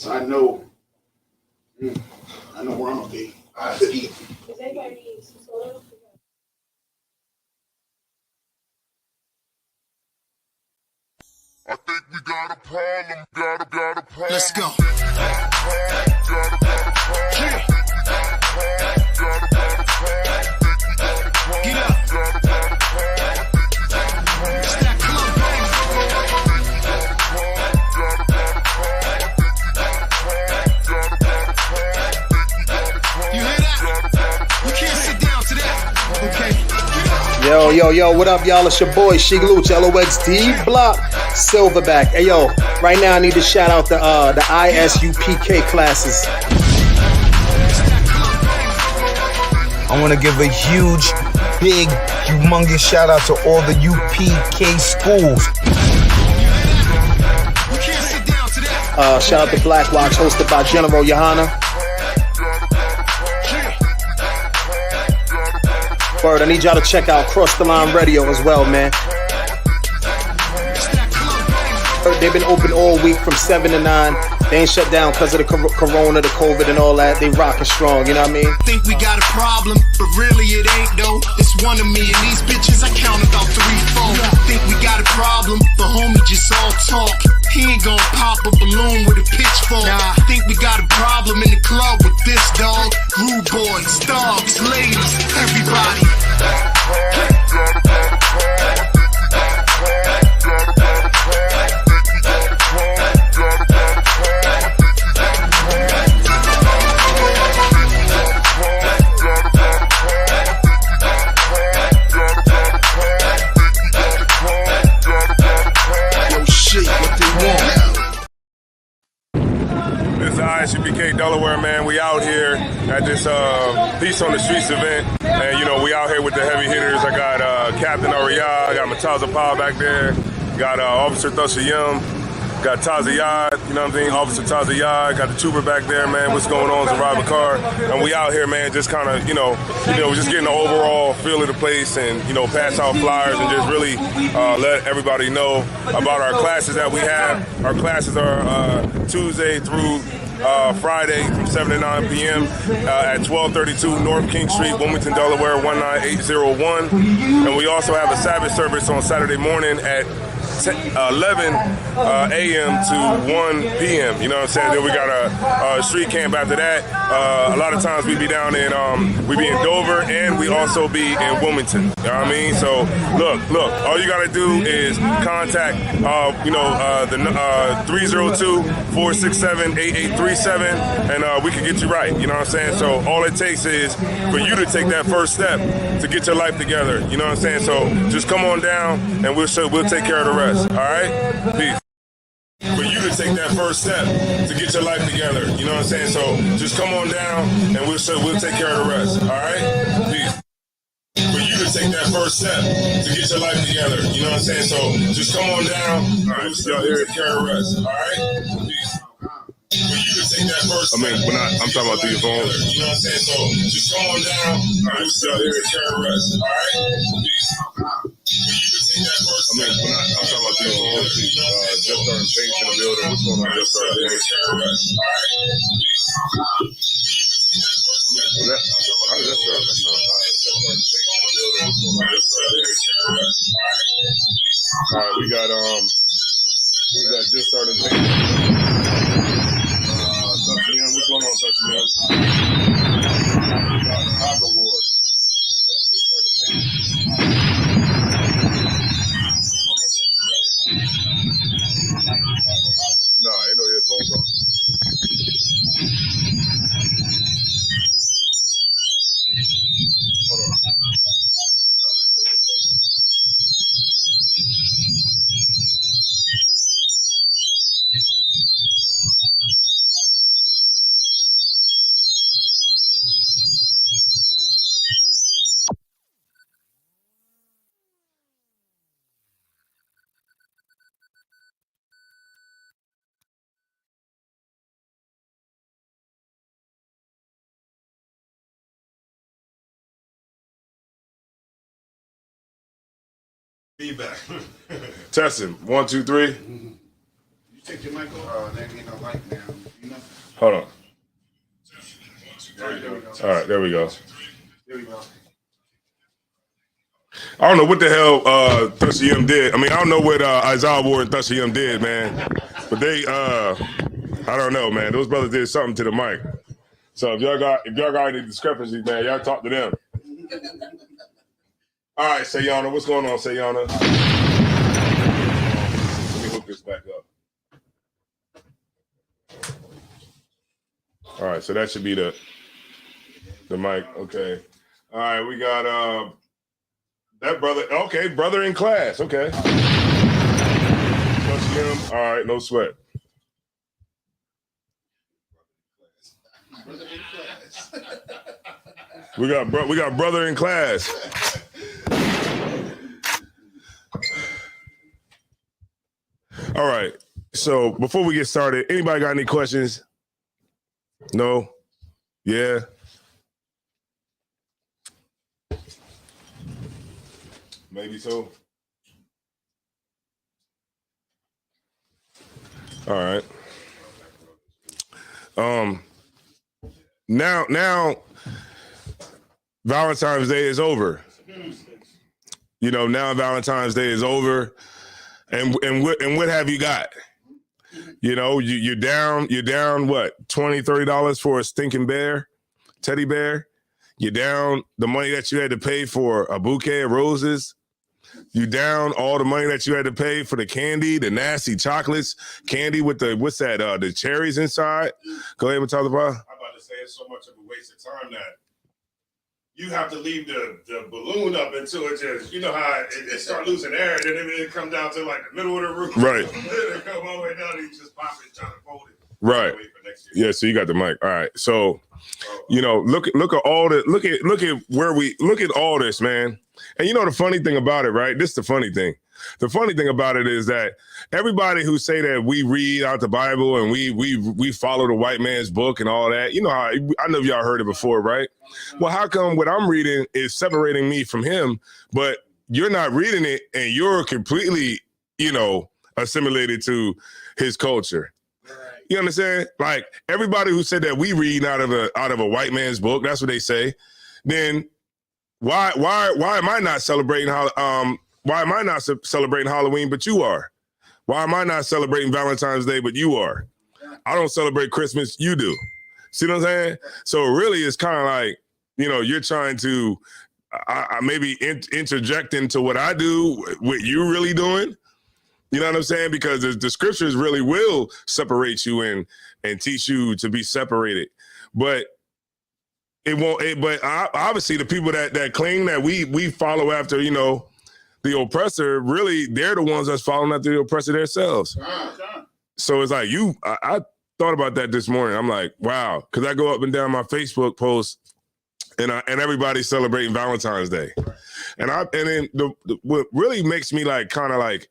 So I know where I'm gonna be. Does anybody need some soda? I think we got a problem, got a problem. Let's go. Get up. It's that club, baby. You hear that? You can't sit down to that. Okay. Yo, what up, y'all? It's your boy, Shigluch, LOXD Block, Silverback. Hey, yo, right now I need to shout out the ISUPK classes. I want to give a huge, big, humongous shout out to all the UPK schools. You can't sit down to that. Shout out to Black Watch, hosted by General Johanna. Word, I need y'all to check out Cross the Line Radio as well, man. They've been open all week from 7 to 9. They ain't shut down because of the corona, the COVID and all that. They rockin' strong, you know what I mean? Think we got a problem, but really it ain't though. It's one of me and these bitches, I count about 3, 4. Think we got a problem, but homie just all talk. He ain't gon' pop a balloon with a pitchfork. Think we got a problem in the club with this dog. Rude boys, dogs, ladies, everybody. ISUPK Delaware, man. We out here at this Peace on the Streets event, and you know we out here with the heavy hitters. I got Captain Ariyah, I got Mataza Pa back there, got Officer Thashayim, got Tazayad, you know what I'm saying, Officer Tazayad, got the trooper back there, man. What's going on, Survivor Car? And we out here, man, just kind of, you know, just getting the overall feel of the place, and you know, pass out flyers and just really let everybody know about our classes that we have. Our classes are Tuesday through Friday from 7 to 9 p.m. At 1232 North King Street, Wilmington, Delaware, 19801. And we also have a Sabbath service on Saturday morning at 11 a.m. to 1 p.m. You know what I'm saying? Then we got a street camp after that. A lot of times we be down in Dover, and we also be in Wilmington. You know what I mean? So look, all you gotta do is contact the 302-467-8837, and we can get you right. You know what I'm saying? So all it takes is for you to take that first step to get your life together. You know what I'm saying? So just come on down, and we'll take care of the rest. All right? Peace. For you to take that first step to get your life together. You know what I'm saying? So just come on down, and we'll take care of the rest. All right? Peace. For you to take that first step to get your life together. You know what I'm saying? So just come on down, and we'll take care of the rest. All right? Peace. For you to take that first step. I'm talking about through your phone. You know what I'm saying? So just come on down, and we'll take care of the rest. All right? Peace. I'm talking about your phone. Just starting things in the building. What's going on? Just starting things. How does that sound? All right, we got just started things. Touchdown. What's going on, Touchdown? We got Chicago Wars. No, ain't no headphones on. Hold on. No, ain't no headphones on. Feedback. Testing. 1, 2, 3. You take your mic off. There ain't no light now. You know? Hold on. All right, there we go. I don't know what the hell Thusha Yim did. I mean, I don't know what Isaiah Ward and Thusha Yim did, man. But they, I don't know, man. Those brothers did something to the mic. So if y'all got any discrepancies, man, y'all talk to them. All right, Sayana, what's going on, Sayana? Let me hook this back up. All right, so that should be the mic. Okay. All right, we got that brother. Okay, brother in class. Okay. All right, no sweat. We got brother in class. All right. So before we get started, anybody got any questions? No? Yeah? Maybe so. All right. Now Valentine's Day is over. You know, now Valentine's Day is over. And what have you got? You know, you're down what, $20, $30 for a stinking teddy bear? You're down the money that you had to pay for a bouquet of roses. You down all the money that you had to pay for the candy, the nasty chocolates, candy with the cherries inside. Go ahead and talk about. I'm about to say it's so much of a waste of time that you have to leave the balloon up until it just, you know how it start losing air, and then it come down to like the middle of the roof. Right. Then it come all the way down, and you just pop it, trying to fold it. Right. Yeah, so you got the mic. All right. So, you know, look at all the look at all this, man. And you know the funny thing about it, right? This is the funny thing. The funny thing about it is that everybody who say that we read out the Bible and we follow the white man's book and all that, you know how I know y'all heard it before, right? Well, how come what I'm reading is separating me from him, but you're not reading it and you're completely, you know, assimilated to his culture? You understand? Like everybody who said that we read out of a white man's book, that's what they say. Then why am I not celebrating why am I not celebrating Halloween, but you are? Why am I not celebrating Valentine's Day, but you are? I don't celebrate Christmas, you do. See what I'm saying? So really it's kind of like, you know, you're trying to maybe interject into what I do, what you really doing. You know what I'm saying? Because the scriptures really will separate you and teach you to be separated. But it won't. But obviously, the people that claim that we follow after, you know, the oppressor, really, they're the ones that's following after the oppressor themselves. So it's like I thought about that this morning. I'm like, wow, because I go up and down my Facebook posts, and everybody's celebrating Valentine's Day, and then what really makes me like kind of like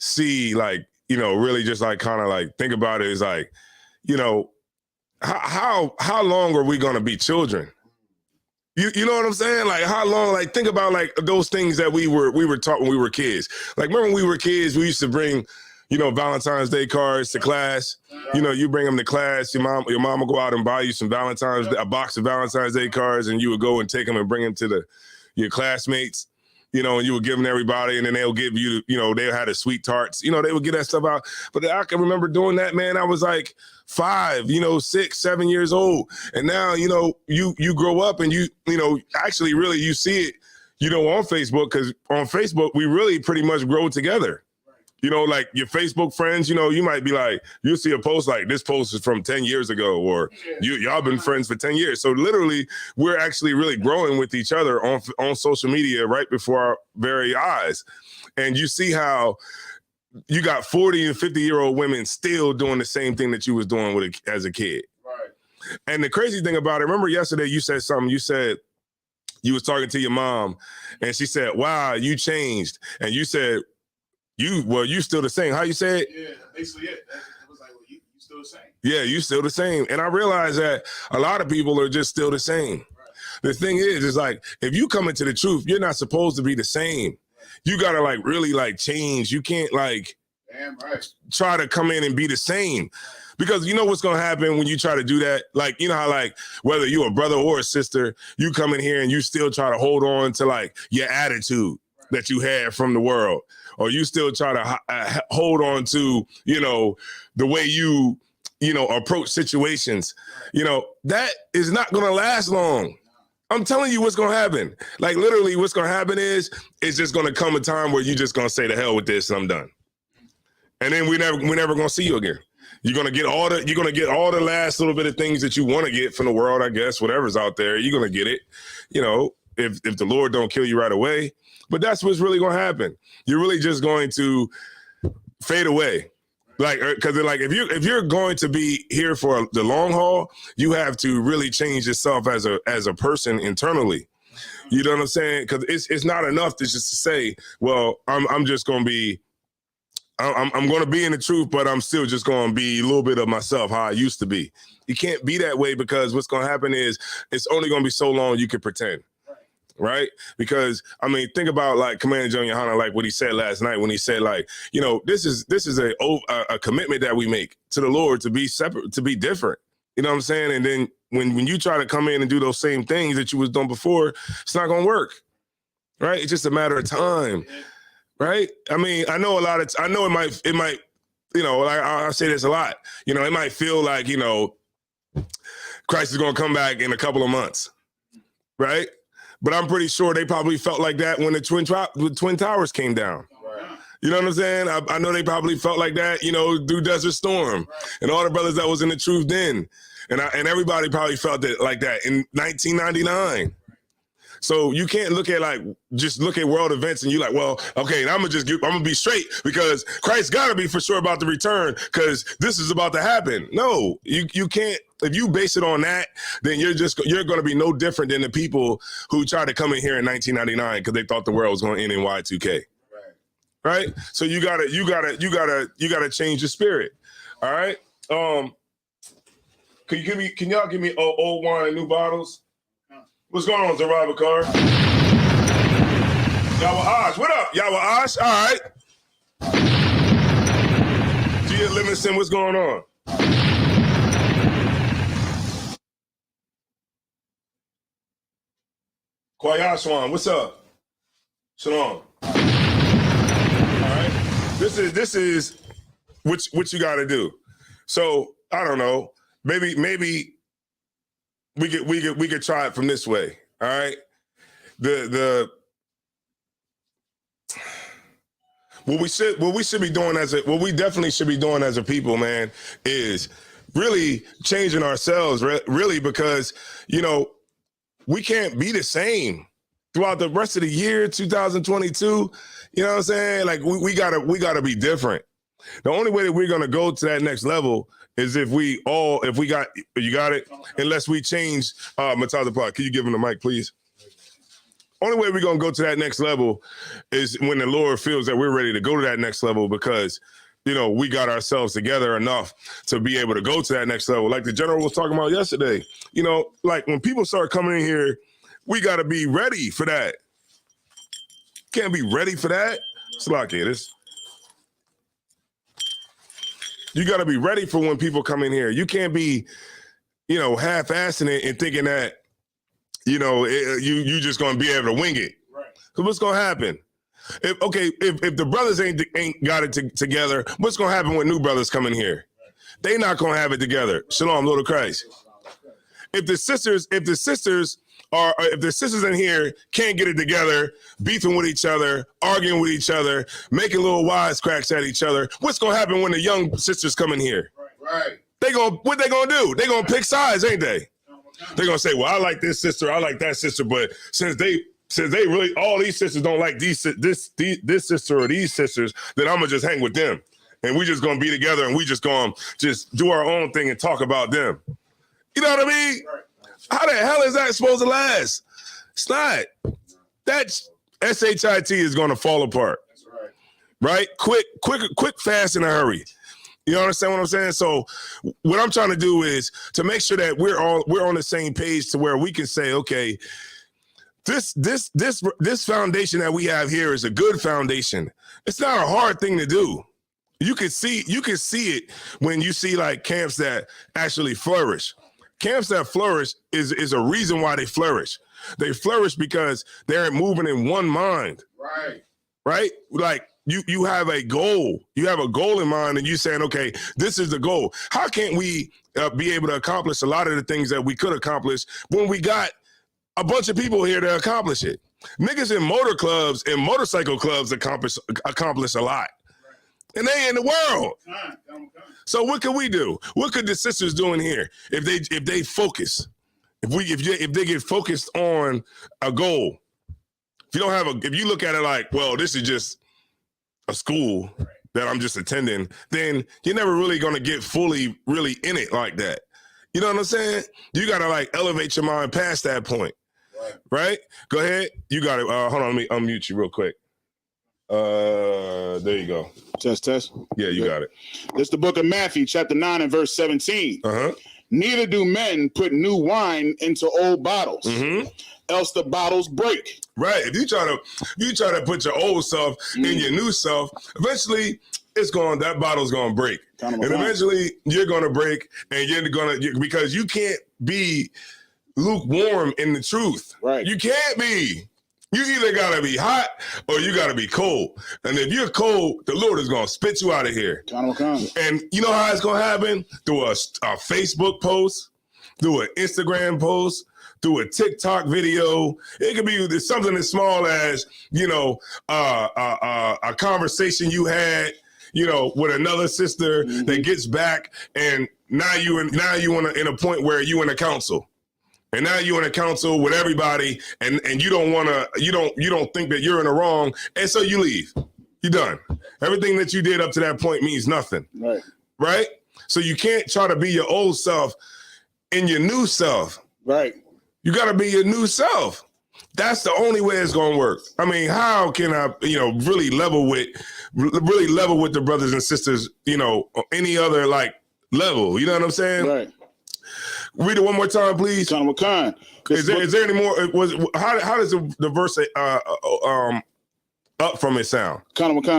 see, like, you know, really just like kind of like think about it is like, you know, how long are we gonna be children? You know what I'm saying? Like how long? Like think about like those things that we were taught when we were kids. Like remember when we were kids, we used to bring, you know, Valentine's Day cards to class. You know, you bring them to class. Your mom will go out and buy you a box of Valentine's Day cards, and you would go and take them and bring them to your classmates. You know, and you would give them to everybody, and then they'll give you, you know, they had the sweet tarts. You know, they would get that stuff out. But I can remember doing that, man. I was like 5, you know, 6, 7 years old. And now, you know, you grow up and you know, actually really you see it, you know, on Facebook, because on Facebook, we really pretty much grow together. You know, like your Facebook friends, you know, you might be like, you'll see a post like this post is from 10 years ago, or y'all been friends for 10 years. So literally we're actually really growing with each other on social media right before our very eyes. And you see how you got 40 and 50-year-old women still doing the same thing that you was doing as a kid. Right. And the crazy thing about it, remember yesterday you said something, you said you was talking to your mom and she said, wow, you changed. And you said, you still the same. How you say it? Yeah, basically it. It was like, well, you still the same. Yeah, you still the same. And I realize that a lot of people are just still the same. Right. The thing is like, if you come into the truth, you're not supposed to be the same. Right. You got to like really like change. You can't like try to come in and be the same. Because you know what's going to happen when you try to do that? Like, you know how, like, whether you're a brother or a sister, you come in here and you still try to hold on to, like, your attitude that you had from the world. Or you still try to hold on to, you know, the way you approach situations. You know, that is not going to last long. I'm telling you what's going to happen. Like, literally what's going to happen is it's just going to come a time where you're just going to say, the hell with this, and I'm done. And then we're never going to see you again. You're going to get all the last little bit of things that you want to get from the world, I guess, whatever's out there. You're going to get it, you know, if the Lord don't kill you right away. But that's what's really going to happen. You're really just going to fade away. Like, because like if you're going to be here for the long haul, you have to really change yourself as a person internally. You know what I'm saying? Because it's not enough to just say, well, I'm just going to be, I'm going to be in the truth, but I'm still just going to be a little bit of myself, how I used to be. You can't be that way, because what's going to happen is it's only going to be so long you can pretend. Right? Because, I mean, think about, like, Commander John Yohana, like what he said last night when he said, like, you know, this is a commitment that we make to the Lord to be separate, to be different. You know what I'm saying? And then when you try to come in and do those same things that you was doing before, it's not going to work. Right? It's just a matter of time. Right? I mean, I know it might, you know, like I say this a lot, you know, it might feel like, you know, Christ is going to come back in a couple of months. Right? But I'm pretty sure they probably felt like that when the Twin Towers came down. Right. You know what I'm saying? I know they probably felt like that, you know, through Desert Storm, and all the brothers that was in the truth then. And everybody probably felt it like that in 1999. So you can't look at, like, just look at world events and you're like, well, okay, I'm gonna be straight because Christ gotta be for sure about to return because this is about to happen. No, you can't. If you base it on that, then you're going to be no different than the people who tried to come in here in 1999 because they thought the world was going to end in Y2K. Right? So you gotta change your spirit. All right. Can y'all give me old wine and new bottles? What's going on, Zara Bakar? Yawa Ash, what up? Yawa Ash, all right. Gia Livingston, what's going on? Kwayashwan, what's up? Shalom. All right. This is what you got to do. So I don't know. Maybe we could try it from this way. All right. What we definitely should be doing as a people, man, is really changing ourselves. Really, because, you know, we can't be the same throughout the rest of the year, 2022. You know what I'm saying? Like we gotta be different. The only way that we're gonna go to that next level is if you got it, unless we change Mataza Park. Can you give him the mic, please? Only way we're gonna go to that next level is when the Lord feels that we're ready to go to that next level, because, you know, we got ourselves together enough to be able to go to that next level. Like the general was talking about yesterday, you know, like when people start coming in here, we got to be ready for that. Can't be ready for that. Slack it. You got to be ready for when people come in here. You can't be, you know, half-assing it and thinking that, you know, you just going to be able to wing it. Right. So what's going to happen? If the brothers ain't got it together, what's gonna happen when new brothers come in here? They not gonna have it together. Shalom, Lord of Christ. If the sisters in here can't get it together, beefing with each other, arguing with each other, making little wisecracks at each other, what's gonna happen when the young sisters come in here? Right. What they gonna do? They gonna pick sides, ain't they? They gonna say, well, I like this sister, I like that sister, but since they really, all these sisters don't like this sister or these sisters, then I'm gonna just hang with them. And we just gonna be together and we just gonna just do our own thing and talk about them. You know what I mean? How the hell is that supposed to last? It's not. That SHIT is gonna fall apart. That's right? Quick, fast, in a hurry. You understand what I'm saying? So what I'm trying to do is to make sure that we're on the same page to where we can say, okay, This foundation that we have here is a good foundation. It's not a hard thing to do. You can see it when you see like camps that actually flourish. Camps that flourish is a reason why they flourish. They flourish because they're moving in one mind. Right? Like you have a goal. You have a goal in mind and you're saying, okay, this is the goal. How can't we be able to accomplish a lot of the things that we could accomplish when we got a bunch of people here to accomplish it? Niggas in motor clubs and motorcycle clubs accomplish a lot. And they in the world. So what can we do? What could the sisters do in here if they focus? If they get focused on a goal? If you look at it like, well, this is just a school that I'm just attending, then you're never really gonna get fully really in it like that. You know what I'm saying? You gotta like elevate your mind past that point. Right? Go ahead. You got it. Hold on, let me unmute you real quick. There you go. Test. Yeah, you got it. This is the book of Matthew, chapter 9 and verse 17. Neither do men put new wine into old bottles, else the bottles break. Right. If you try to put your old self in your new self, eventually that bottle's gonna break. And eventually you're gonna break and because you can't be lukewarm in the truth. Right. You can't be. You either gotta be hot or you gotta be cold. And if you're cold, the Lord is gonna spit you out of here. And you know how it's gonna happen? Through a Facebook post, through an Instagram post, through a TikTok video. It could be something as small as, a conversation you had, with another sister that gets back, and now you in a point where you in a council. And now you're in a council with everybody, and you don't think that you're in the wrong, and so you leave. You're done. Everything that you did up to that point means nothing. Right? So you can't try to be your old self in your new self. Right. You got to be your new self. That's the only way it's gonna work. I mean, how can I, really level with the brothers and sisters, any other like level? You know what I'm saying? Right. Read it one more time, please. Is there any more? How does the verse up from it sound?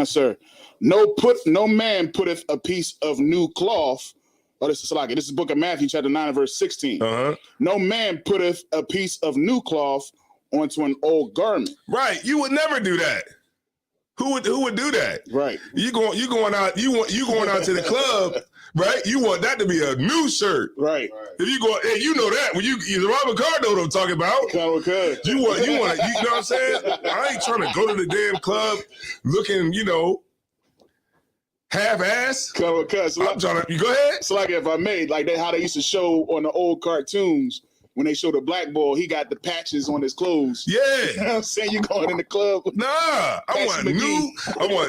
Sir. No man putteth a piece of new cloth. Oh, this is the book of Matthew, chapter 9, and verse 16. No man putteth a piece of new cloth onto an old garment. Right. You would never do that. Who would do that? Right. You going out to the club. Right, you want that to be a new shirt, right? If you go, hey, you know that when you Robert Card know what I'm talking about. You want, you know what I'm saying? I ain't trying to go to the damn club looking, half-ass. I'm trying to. You go ahead. So, like, if I made like that, how they used to show on the old cartoons. When they show the black boy, he got the patches on his clothes. Yeah. You know what I'm saying? You going in the club. Nah, I want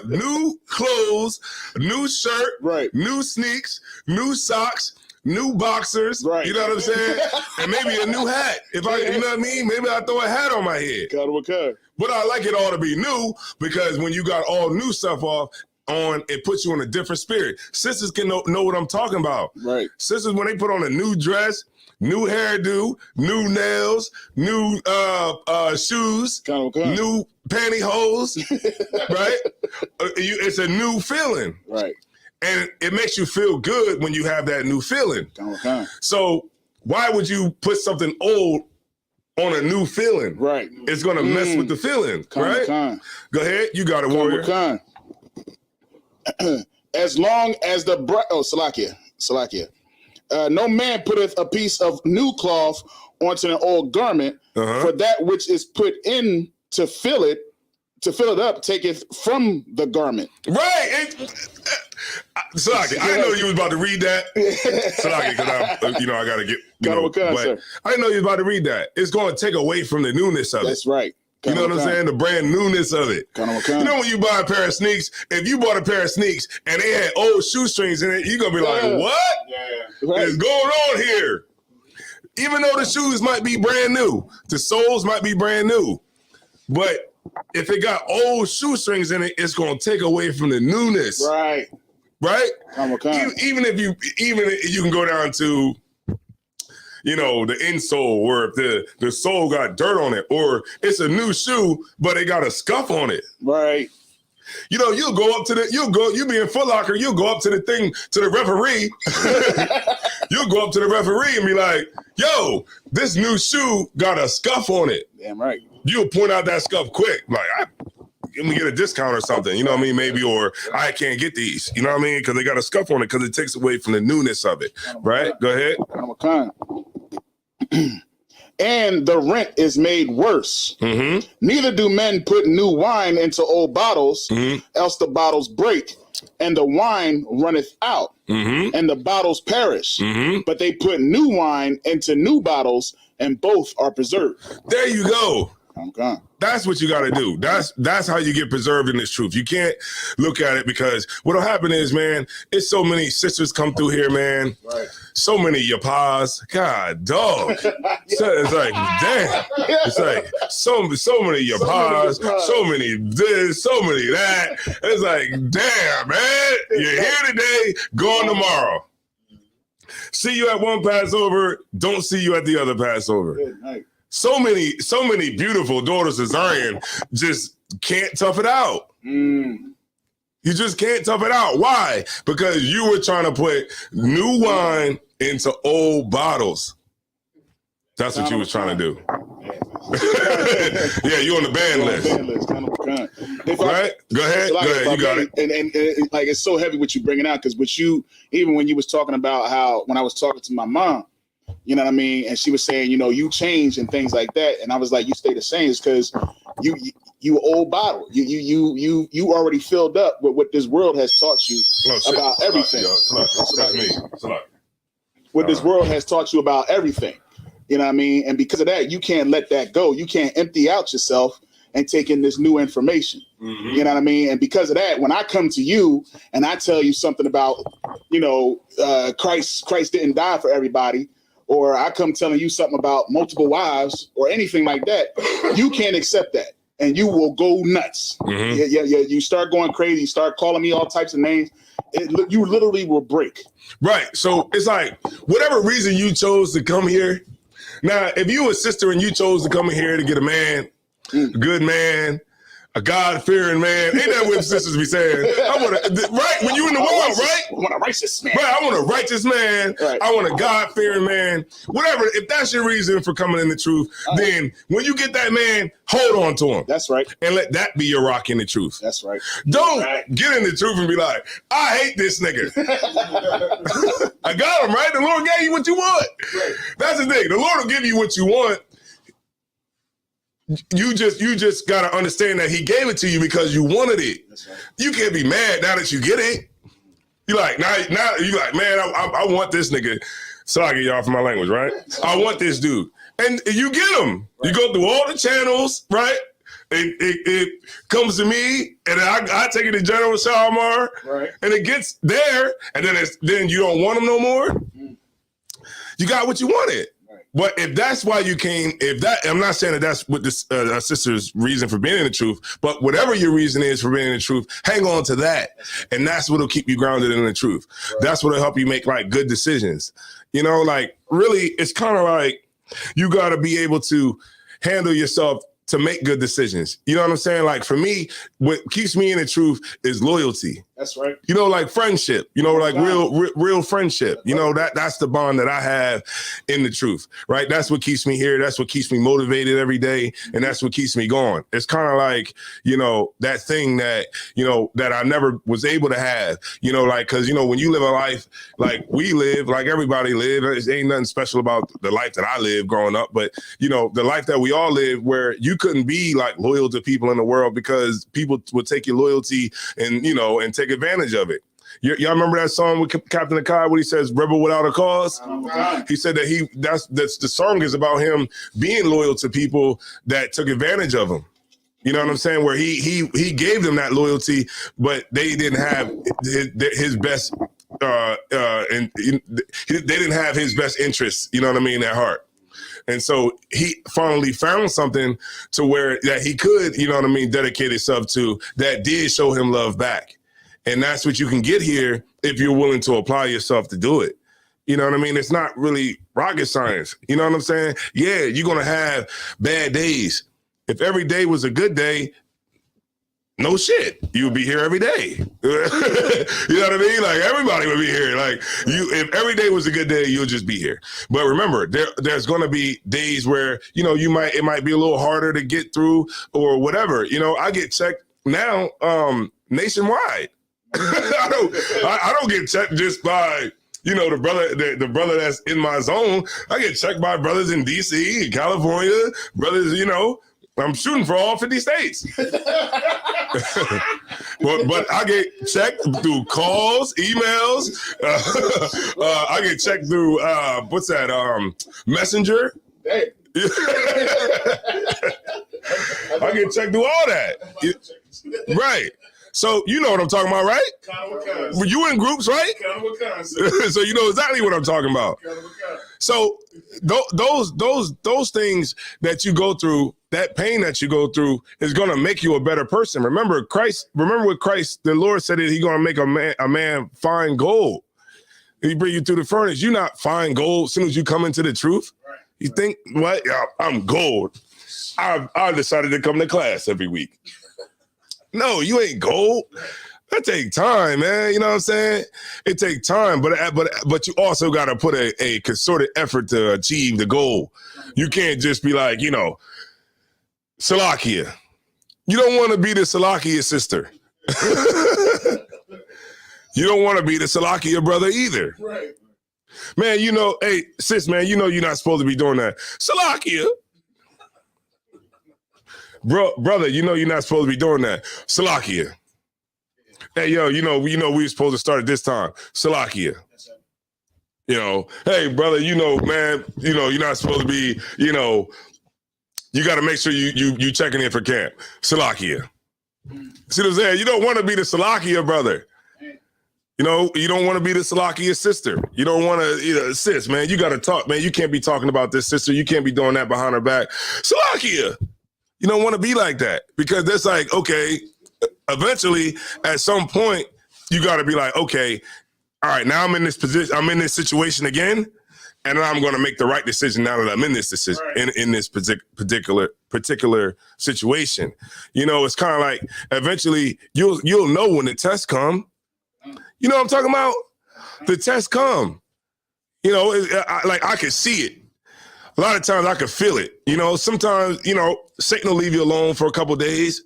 new clothes, new shirt, right? New sneaks, new socks, new boxers. Right. You know what I'm saying? And maybe a new hat. You know what I mean? Maybe I throw a hat on my head. But I like it all to be new because when you got all new stuff on, it puts you in a different spirit. Sisters can know what I'm talking about. Right. Sisters, when they put on a new dress, new hairdo, new nails, new shoes, new pantyhose, right? It's a new feeling. Right. And it makes you feel good when you have that new feeling. So why would you put something old on a new feeling? Right. It's going to mess with the feeling, right? Go ahead. You got it, warrior. As long as the Salakia. No man putteth a piece of new cloth onto an old garment, for that which is put in to fill it up, taketh from the garment. Right. Salaki, I didn't know you was about to read that. Salaki, because I got to get, I didn't know you was about to read that. It's going to take away from the newness of it. That's right. You know what I'm saying? The brand newness of it. You know when you buy a pair of sneaks, if you bought a pair of sneaks and they had old shoestrings in it, you're going to be like, what is going on here? Even though the shoes might be brand new, the soles might be brand new. But if it got old shoestrings in it, it's going to take away from the newness. Right. Even if you can go down to, the insole, or if the sole got dirt on it, or it's a new shoe, but it got a scuff on it. Right. You know, you be in Foot Locker, you'll go up to the referee. You'll go up to the referee and be like, yo, this new shoe got a scuff on it. Damn right. You'll point out that scuff quick. Like, let me get a discount or something, you know what I mean? Maybe, or I can't get these, you know what I mean? Because they got a scuff on it because it takes away from the newness of it, right? Go ahead. And the rent is made worse. Mm-hmm. Neither do men put new wine into old bottles, else the bottles break, and the wine runneth out, and the bottles perish. But they put new wine into new bottles, and both are preserved. There you go. I'm gone. That's what you got to do. That's how you get preserved in this truth. You can't look at it because what'll happen is, man, it's so many sisters come through here, man. Right. So many yapas. God, dog. So it's like, damn. It's like so many yapas, so many this, so many that. It's like, damn, man. You're here today, gone tomorrow. See you at one Passover, don't see you at the other Passover. Good night. So many beautiful daughters of Zion just can't tough it out. You just can't tough it out. Why? Because you were trying to put new wine into old bottles. That's what you was trying to do. Yeah, you on the ban list. Right? Go ahead. Go ahead. You got it. And like, it's so heavy what you bringing out, because what you, even when you was talking about how, when I was talking to my mom, you know what I mean? And she was saying, you know, you change and things like that. And I was like, you stay the same. It's because you old bottle. You already filled up with what this world has taught you about everything. That's me. What this world has taught you about everything. You know what I mean? And because of that, you can't let that go. You can't empty out yourself and take in this new information. You know what I mean? And because of that, when I come to you and I tell you something about, you know, Christ didn't die for everybody, or I come telling you something about multiple wives or anything like that, you can't accept that. And you will go nuts. You start going crazy. You start calling me all types of names. You literally will break. Right. So it's like, whatever reason you chose to come here. Now, if you a sister and you chose to come in here to get a man, a good man, a God-fearing man, ain't that what sisters be saying? I want right? When you in the world, right? I want a righteous man. Right, I want a righteous man. Right. I want a God-fearing man. Whatever, if that's your reason for coming in the truth, then when you get that man, hold on to him. That's right. And let that be your rock in the truth. That's right. Don't get in the truth and be like, I hate this nigga. I got him, right? The Lord gave you what you want. Right. That's the thing. The Lord will give you what you want. You just gotta understand that he gave it to you because you wanted it. That's right. You can't be mad now that you get it. You like now you like, man, I want this nigga. Sorry y'all for my language, right? I want this dude. And you get him. Right. You go through all the channels, right? It comes to me, and I take it to General Shalmar, right? And it gets there, and then you don't want him no more. You got what you wanted. But if that's why you came, I'm not saying that that's what this sister's reason for being in the truth, but whatever your reason is for being in the truth, hang on to that. And that's what'll keep you grounded in the truth. Right. That's what'll help you make like good decisions. You know, like really, it's kind of like you got to be able to handle yourself to make good decisions. You know what I'm saying? Like for me, what keeps me in the truth is loyalty. That's right. You know, like friendship, you know, like real friendship. You know, that's the bond that I have in the truth, right? That's what keeps me here. That's what keeps me motivated every day. And that's what keeps me going. It's kind of like, you know, that thing that, you know, that I never was able to have, you know, like, cause you know, when you live a life like we live, like everybody live, there ain't nothing special about the life that I lived growing up, but you know, the life that we all live where you couldn't be like loyal to people in the world because people would take your loyalty and, you know, and take advantage of it. Y'all remember that song with Captain Akai when he says "Rebel Without a Cause"? He said that that's the song is about him being loyal to people that took advantage of him. You know what I'm saying? Where he gave them that loyalty, but they didn't have his best. They didn't have his best interests. You know what I mean? At heart. And so he finally found something to where that he could, you know what I mean, dedicate himself to that did show him love back. And that's what you can get here if you're willing to apply yourself to do it. You know what I mean? It's not really rocket science. You know what I'm saying? Yeah, you're going to have bad days. If every day was a good day, no shit, you would be here every day. You know what I mean? Like everybody would be here. Like if every day was a good day, you'll just be here. But remember, there's going to be days where it might be a little harder to get through or whatever. I get checked now nationwide. I don't get checked just by the brother that's in my zone. I get checked by brothers in DC, California, brothers. I'm shooting for all 50 states. but I get checked through calls, emails. I get checked through what's that? Messenger. Hey. I get checked through all that. Right. So you know what I'm talking about, right? Were you in groups, right? So you know exactly what I'm talking about. So those things that you go through, that pain that you go through, is going to make you a better person. Remember with Christ, the Lord said that He's going to make a man find gold. He bring you through the furnace. You're not fine gold as soon as you come into the truth. You think, what? Yeah, I'm gold. I've decided to come to class every week. No, you ain't gold. That take time, man. You know what I'm saying? It take time, but you also got to put a concerted effort to achieve the goal. You can't just be like, Salakia. You don't want to be the Salakia sister. You don't want to be the Salakia brother either. Right. Man, hey, sis, man, you're not supposed to be doing that. Salakia. Brother, you're not supposed to be doing that. Salakia. Hey, yo, we were supposed to start at this time. Salakia. Hey, brother, man, you're not supposed to be, you got to make sure you checking in for camp. Salakia. See what I'm saying? You don't want to be the Salakia brother. You don't want to be the Salakia sister. You don't want to, sis, man, you got to talk, man. You can't be talking about this sister. You can't be doing that behind her back. Salakia. You don't want to be like that because that's like, okay, eventually at some point you got to be like, okay, all right, now I'm in this position. I'm in this situation again. And I'm going to make the right decision now that I'm in this decision, in this particular situation. It's kind of like eventually you'll know when the test come. You know what I'm talking about? The test come. I can see it. A lot of times I can feel it. Sometimes, Satan will leave you alone for a couple of days.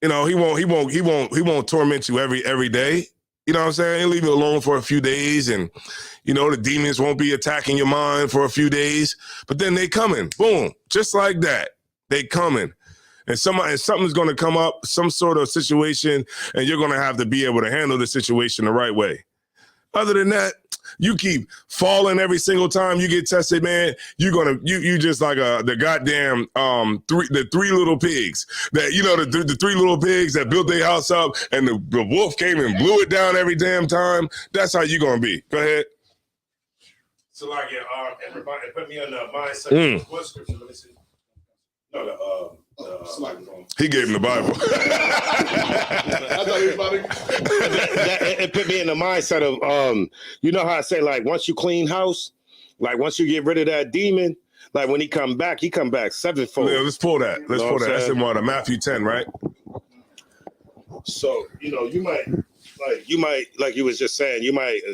He won't torment you every day. You know what I'm saying? He'll leave you alone for a few days and, the demons won't be attacking your mind for a few days, but then they coming, boom, just like that. They coming. And something's going to come up, some sort of situation, and you're going to have to be able to handle the situation the right way. Other than that, you keep falling every single time you get tested, man. You just like the goddamn the three little pigs that the three little pigs that built their house up and the wolf came and blew it down every damn time. That's how you gonna be. Go ahead. So like everybody put me on the mindset. What scripture? Let me see. No, he gave him the Bible. I thought he was about to... It put me in the mindset of, you know how I say, like, once you clean house, like, once you get rid of that demon, like, when he come back sevenfold. Yeah, let's pull that. That's in Matthew 10, right? So, you might, like you was just saying,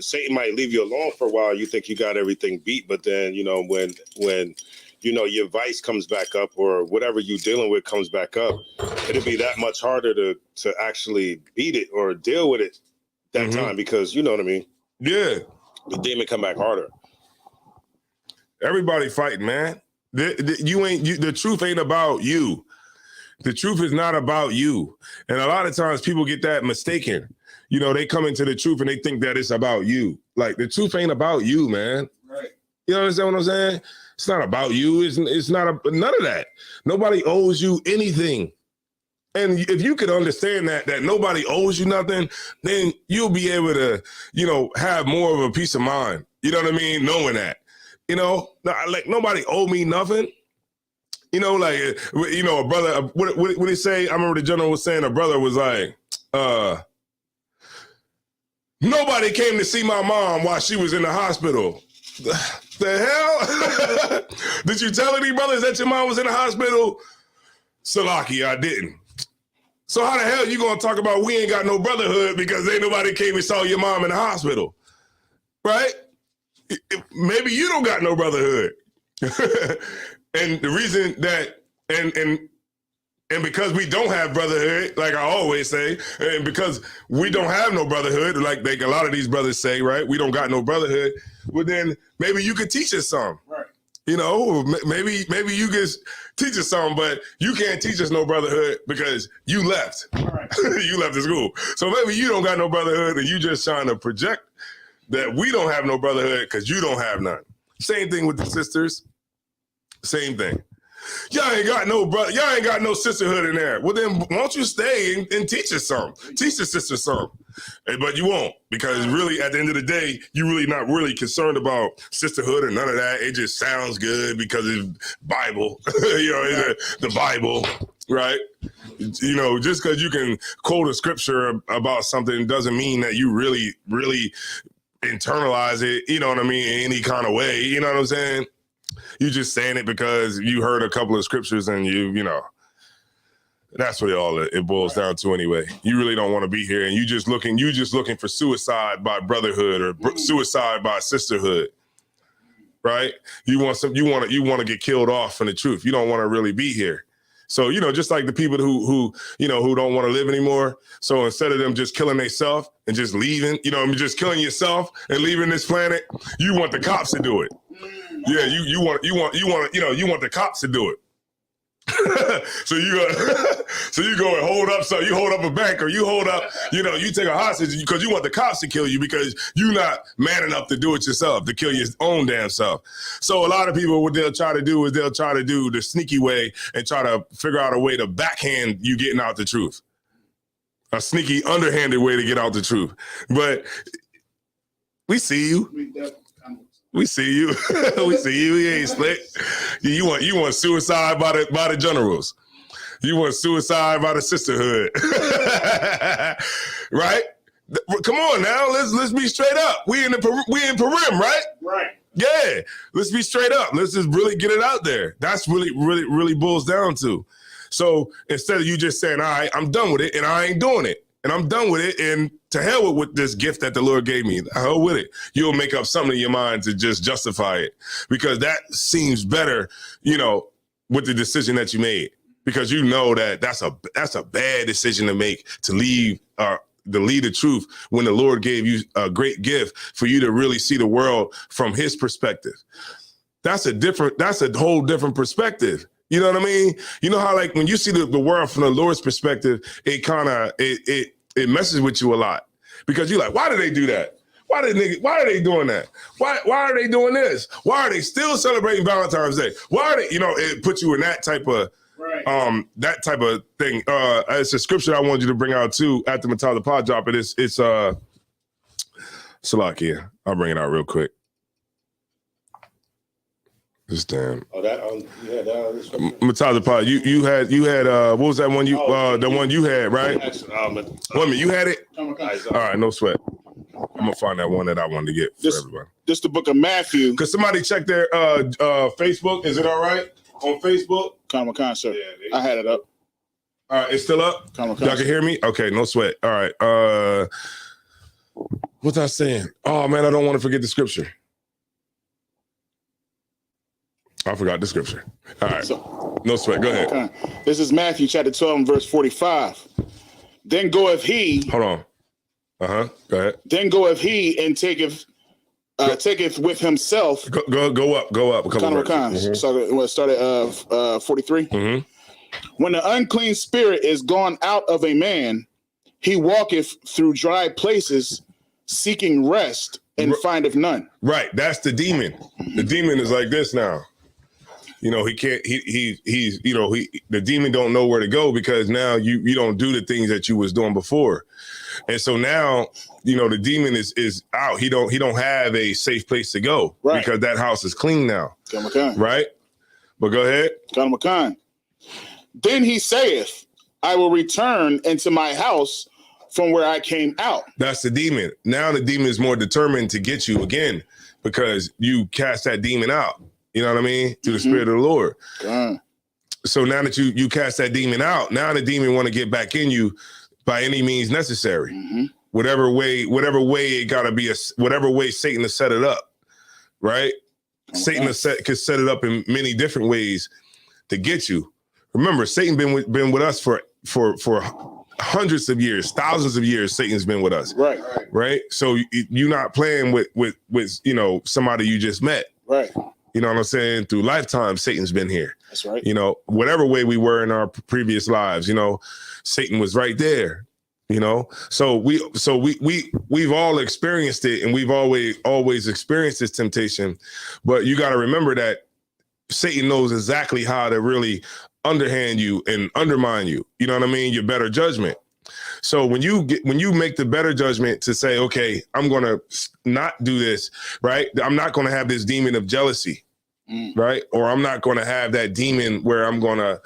Satan might leave you alone for a while. You think you got everything beat, but then, when your vice comes back up or whatever you're dealing with comes back up, it'll be that much harder to actually beat it or deal with it that time because, you know what I mean? Yeah. The demon come back harder. Everybody fighting, man. The truth ain't about you. The truth is not about you. And a lot of times people get that mistaken. They come into the truth and they think that it's about you. Like, the truth ain't about you, man. Right. You understand what I'm saying? It's not about you. It's not none of that. Nobody owes you anything. And if you could understand that nobody owes you nothing, then you'll be able to, have more of a peace of mind. You know what I mean? Knowing that, like nobody owe me nothing. A brother, what did he say? I remember the general was saying a brother was like, nobody came to see my mom while she was in the hospital. The hell? Did you tell any brothers that your mom was in the hospital? Salaki, I didn't. So how the hell you gonna talk about we ain't got no brotherhood because ain't nobody came and saw your mom in the hospital, right? Maybe you don't got no brotherhood. And the reason that, and because we don't have brotherhood, like I always say, and because we don't have no brotherhood, like a lot of these brothers say, right? We don't got no brotherhood. Well, then maybe you could teach us some. Right. You know, maybe you could teach us some, but you can't teach us no brotherhood because you left. Right. You left the school. So maybe you don't got no brotherhood and you just trying to project that we don't have no brotherhood because you don't have none. Same thing with the sisters. Same thing. Y'all ain't got no brother. Y'all ain't got no sisterhood in there. Well, then why don't you stay and teach us some? Teach the sisters some. But you won't, because really at the end of the day, you really not really concerned about sisterhood or none of that. It just sounds good because it's Bible. You know, it's the Bible, right? You know, just because you can quote a scripture about something doesn't mean that you really, really internalize it, you know what I mean, in any kind of way. You know what I'm saying? You just saying it because you heard a couple of scriptures and you know, that's what it boils down to anyway. You really don't want to be here and you just looking for suicide by brotherhood or suicide by sisterhood, right? You want to get killed off from the truth. You don't want to really be here. So, you know, just like the people who don't want to live anymore. So instead of them just killing themselves and just leaving, you know, just killing yourself and leaving this planet, you want the cops to do it. Yeah, you want the cops to do it. So you go and hold up. So you hold up a bank or you hold up, you know, you take a hostage because you want the cops to kill you because you're not man enough to do it yourself, to kill your own damn self. So a lot of people, what they'll try to do is they'll try to do the sneaky way and try to figure out a way to backhand you getting out the truth. A sneaky, underhanded way to get out the truth. But we see you. We see you. We see you. You ain't slick. You want suicide by the generals. You want suicide by the sisterhood. Right? Come on now. Let's be straight up. We in Purim, right? Right. Yeah. Let's be straight up. Let's just really get it out there. That's really boils down to. So instead of you just saying, all right, I'm done with it and I ain't doing it. And I'm done with it, and to hell with this gift that the Lord gave me. The hell with it. You'll make up something in your mind to just justify it because that seems better, you know, with the decision that you made. Because you know that that's a bad decision to make, to leave the truth when the Lord gave you a great gift for you to really see the world from His perspective. That's a whole different perspective. You know what I mean? You know how, like, when you see the world from the Lord's perspective, it messes with you a lot because you're like, why did they do that? Why are they doing that? Why are they doing this? Why are they still celebrating Valentine's Day? Why are they, you know, it puts you in that type of, thing. It's a scripture I wanted you to bring out too after Matata Pod drop it. It's Salakia. I'll bring it out real quick. This damn. Oh, that you had that. Matata Pod. You had what was that one the one you had, right? Wait a minute, you had it? All right, no sweat. I'm gonna find that one that I wanted to get for everybody. This the book of Matthew. Could somebody check their Facebook? Is it all right on Facebook? Comic-Con, sir. Yeah, I had it up. All right, it's still up? Comic-Con. Y'all can hear me? Okay, no sweat. All right. What's I saying? Oh man, I don't want to forget the scripture. I forgot the scripture. All right. No sweat. Go ahead. Okay. This is Matthew chapter 12 and verse 45. Then goeth he. Hold on. Go ahead. Then goeth he and taketh with himself. Go up. A couple of verses. So start at 43. Mm-hmm. When the unclean spirit is gone out of a man, he walketh through dry places, seeking rest, and findeth none. Right. That's the demon. The demon is like this now. You know, he can't, he's, you know, the demon don't know where to go because now you don't do the things that you was doing before. And so now, you know, the demon is out. He don't have a safe place to go because that house is clean now. Right? But go ahead. Then he saith, I will return into my house from where I came out. That's the demon. Now the demon is more determined to get you again because you cast that demon out. You know what I mean? Through the Spirit of the Lord. So now that you cast that demon out, now the demon want to get back in you by any means necessary. Mm-hmm. Whatever way it gotta be, whatever way Satan has set it up, right? Okay. Satan could set it up in many different ways to get you. Remember, Satan been with us for hundreds of years, thousands of years. Satan's been with us, right. So you're not playing with somebody you just met, right? You know what I'm saying? Through lifetime, Satan's been here. That's right. Whatever way we were in our previous lives, Satan was right there. So we've all experienced it, and we've always experienced this temptation. But you got to remember that Satan knows exactly how to really underhand you and undermine you. You know what I mean? Your better judgment. So when you make the better judgment to say, okay, I'm going to not do this, right? I'm not going to have this demon of jealousy, right? Or I'm not going to have that demon where I'm going to,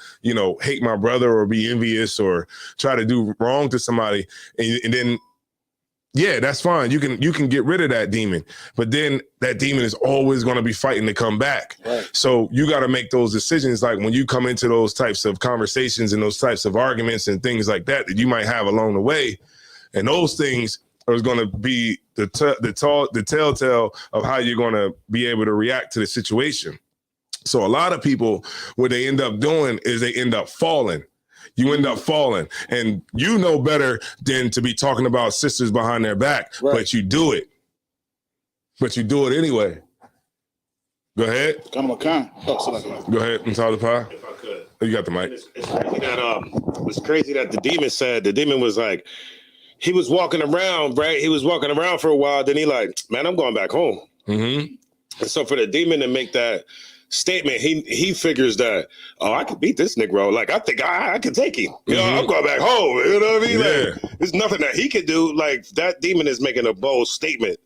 hate my brother or be envious or try to do wrong to somebody. And then, yeah, that's fine. You can get rid of that demon, but then that demon is always going to be fighting to come back. Right. So you got to make those decisions. Like when you come into those types of conversations and those types of arguments and things like that you might have along the way. And those things are going to be the telltale of how you're going to be able to react to the situation. So a lot of people, what they end up doing is they end up falling. You end up falling, and you know better than to be talking about sisters behind their back, but you do it. But you do it anyway. Go ahead. Go ahead and tell the pie. If I could. You got the mic. It's crazy that the demon said, the demon was like, he was walking around, right? He was walking around for a while. Then he like, man, I'm going back home. Mm-hmm. And so for the demon to make that statement, he figures that, I can beat this Negro. Like, I think I can take him. I'm going back home. You know what I mean? Yeah. Like, there's nothing that he could do. Like, that demon is making a bold statement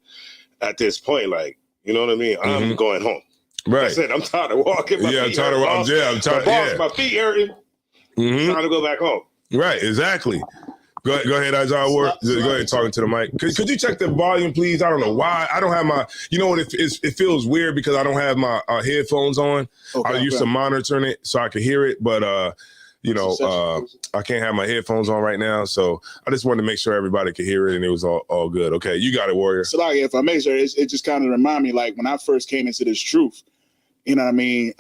at this point. Like, you know what I mean? I'm going home. Right. I said, I'm tired of walking. My feet I'm tired. My feet hurting. I'm trying to go back home. Right, exactly. Go ahead, Isaiah Ward. Go ahead, talking to the mic. Could you check the volume, please? I don't know why. I don't have my, it feels weird because I don't have my headphones on. I used to monitor it so I could hear it, but, I can't have my headphones on right now. So I just wanted to make sure everybody could hear it and it was all good. Okay, you got it, Warrior. So like, if I make sure, it just kind of remind me, like when I first came into this truth, you know what I mean?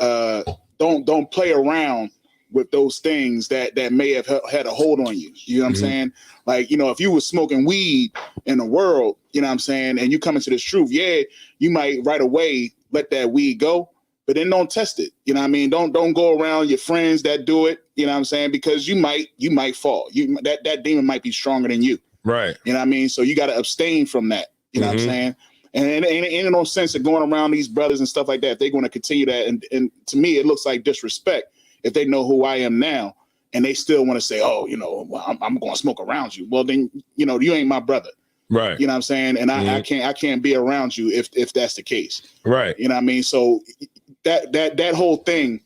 Don't play around with those things that may have had a hold on you. You know what I'm saying? Like, if you were smoking weed in the world, you know what I'm saying, and you come into this truth, you might right away let that weed go, but then don't test it. You know what I mean? Don't go around your friends that do it, you know what I'm saying? Because you might fall. That demon might be stronger than you. Right. You know what I mean? So you got to abstain from that. You know what I'm saying? And it ain't no sense of going around these brothers and stuff like that. If they're going to continue that. And to me, it looks like disrespect if they know who I am now and they still want to say, I'm going to smoke around you. Well, then, you ain't my brother. Right. You know what I'm saying? And I can't be around you if that's the case. Right. You know what I mean? So that whole thing,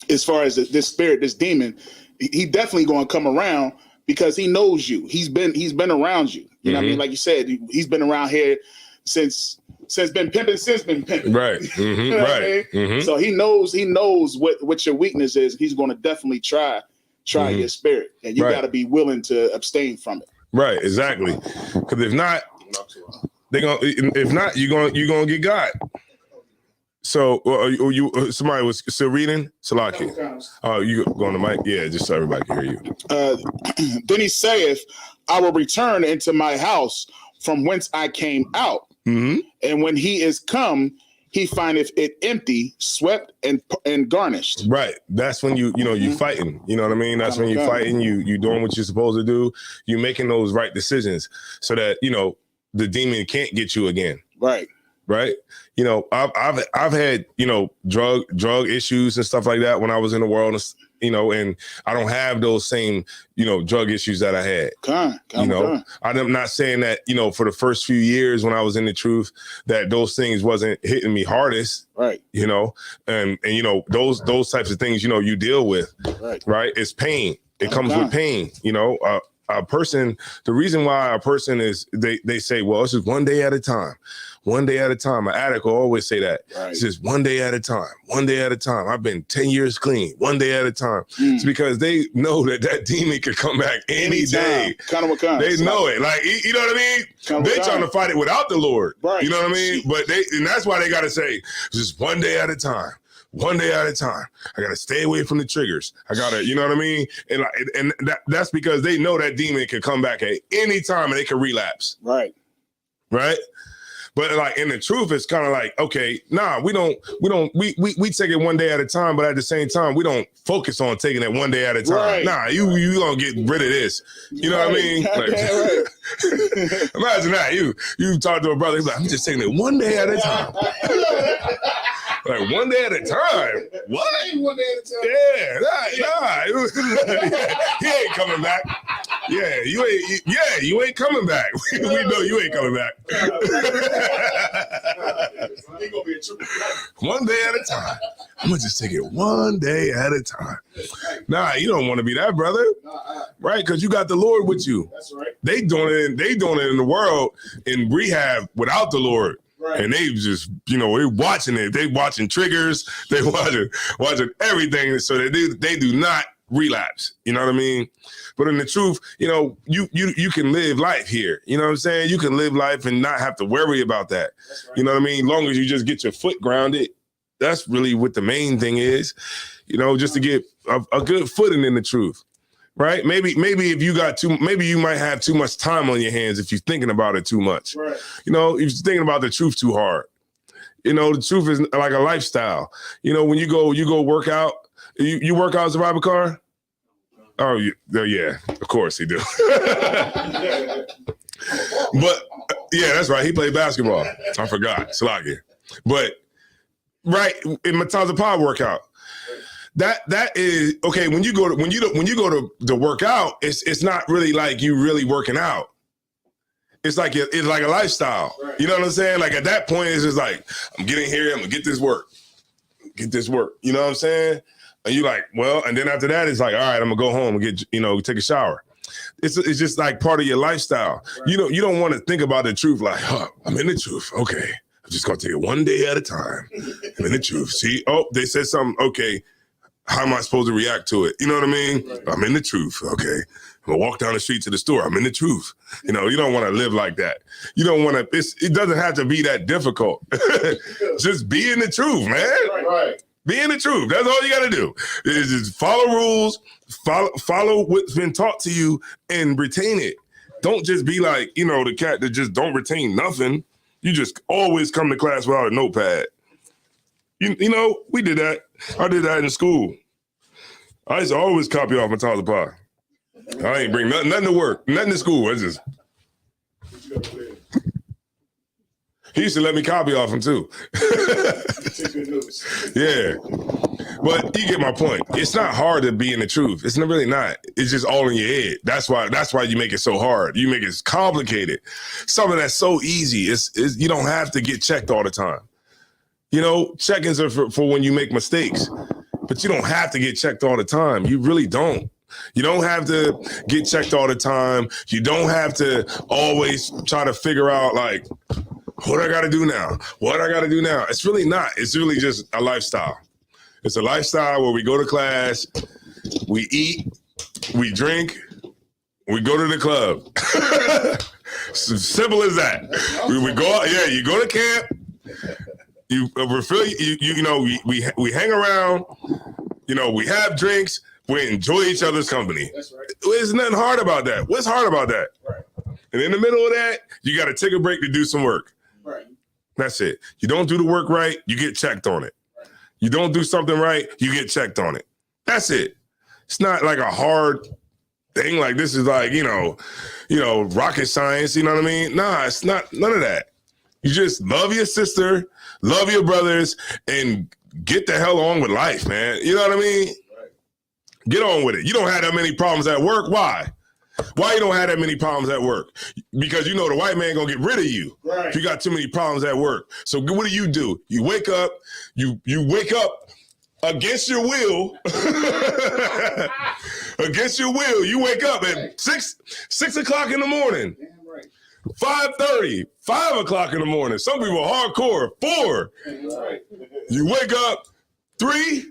as far as this spirit, this demon, he definitely going to come around because he knows you. He's been around you. You know what I mean? Like you said, he's been around here since been pimping, Right. You know what I mean? So he knows what your weakness is. He's going to definitely try your spirit, and you got to be willing to abstain from it. Right, exactly. Because if not, you're gonna get got. So, somebody was still reading, Salaki. Oh, you go on the mic, yeah, just so everybody can hear you. Then he saith, "I will return into my house from whence I came out." And when he is come, he findeth it empty, swept, and garnished. Right. That's when you fighting. You know what I mean? That's when you're fighting. You doing what you're supposed to do. You making those right decisions so that the demon can't get you again. Right. Right. I've had drug issues and stuff like that when I was in the world. And I don't have those same, drug issues that I had. I'm not saying that, for the first few years when I was in the truth, that those things wasn't hitting me hardest. Right. And those types of things, you deal with. Right. It's pain. It comes with pain. a person, the reason why a person is, they say, well, it's just one day at a time. One day at a time. An addict will always say that. Right. It's just one day at a time. One day at a time. I've been 10 years clean. One day at a time. It's because they know that demon could come back any day. They know it. Like, you know what I mean? They're trying to fight it without the Lord. Right. You know what I mean? But and that's why they got to say, just one day at a time. One day at a time. I got to stay away from the triggers. I got to, you know what I mean? And that's because they know that demon can come back at any time and they can relapse. Right. Right? But like in the truth, it's kind of like, okay, nah, we take it one day at a time, but at the same time, we don't focus on taking it one day at a time. Right. Nah, you gonna get rid of this. You know what I mean? Like, imagine that. You talk to a brother, he's like, I'm just taking it one day at a time. Like one day at a time. What? One day at a time. Yeah, he ain't coming back. Yeah, you ain't coming back. We know you ain't coming back. One day at a time. I'm gonna just take it one day at a time. Nah, you don't want to be that, brother. Right? Because you got the Lord with you. That's right. They doing it in the world in rehab without the Lord. Right. And they just, they're watching it. They watching triggers. They watching everything. So they do not relapse. You know what I mean? But in the truth, you can live life here. You know what I'm saying? You can live life and not have to worry about that. Right. You know what I mean? As long as you just get your foot grounded, that's really what the main thing is. Just to get a good footing in the truth. Right? Maybe if you got maybe you might have too much time on your hands if you're thinking about it too much. Right. If you're thinking about the truth too hard. The truth is like a lifestyle. When you go work out, you work out as a drive a car? Oh, yeah, of course he do. But yeah, that's right. He played basketball. I forgot. Salaki. But right, in Mataza Pod workout. That is okay. When you go to work out, it's not really like you really working out. It's like a lifestyle. Right. You know what I'm saying? Like at that point, it's just like I'm getting here. I'm gonna get this work. You know what I'm saying? And you like, well, and then after that, it's like, all right, I'm gonna go home and get take a shower. It's just like part of your lifestyle. Right. You don't want to think about the truth like, I'm in the truth. Okay, I'm just gonna take it one day at a time. I'm in the truth. See, they said something. Okay. How am I supposed to react to it? You know what I mean? Right. I'm in the truth. Okay. I'm gonna walk down the street to the store. I'm in the truth. You don't want to live like that. You don't want to, it doesn't have to be that difficult. Just be in the truth, man. Right. Be in the truth. That's all you got to do. Is just follow rules, follow what's been taught to you and retain it. Don't just be like, the cat that just don't retain nothing. You just always come to class without a notepad. We did that. I did that in school. I used to always copy off my Tyler Pie. I ain't bring nothing to work, nothing to school. It's just. He used to let me copy off him too. Yeah. But you get my point. It's not hard to be in the truth. It's not really not. It's just all in your head. That's why you make it so hard. You make it complicated. Something that's so easy. Is you don't have to get checked all the time. Check-ins are for when you make mistakes, but you don't have to get checked all the time. You really don't. You don't have to get checked all the time. You don't have to always try to figure out like, what I got to do now? What I got to do now? It's really not. It's really just a lifestyle. It's a lifestyle where we go to class, we eat, we drink, we go to the club. Simple as that. We go out. Yeah, you go to camp. You refill. We hang around. We have drinks. We enjoy each other's company. That's right. There's nothing hard about that. What's hard about that? Right. And in the middle of that, you got to take a break to do some work. Right. That's it. You don't do the work right, you get checked on it. Right. You don't do something right, you get checked on it. That's it. It's not like a hard thing. Like this is like rocket science. You know what I mean? Nah, it's not none of that. You just love your sister, love your brothers, and get the hell on with life, man. You know what I mean? Right. Get on with it. You don't have that many problems at work. Why? Why you don't have that many problems at work? Because the white man gonna get rid of you. Right. If you got too many problems at work. So what do? You wake up, you wake up against your will, you wake up at 6 o'clock in the morning, 5:30, 5 o'clock in the morning. Some people are hardcore, 4. You wake up 3,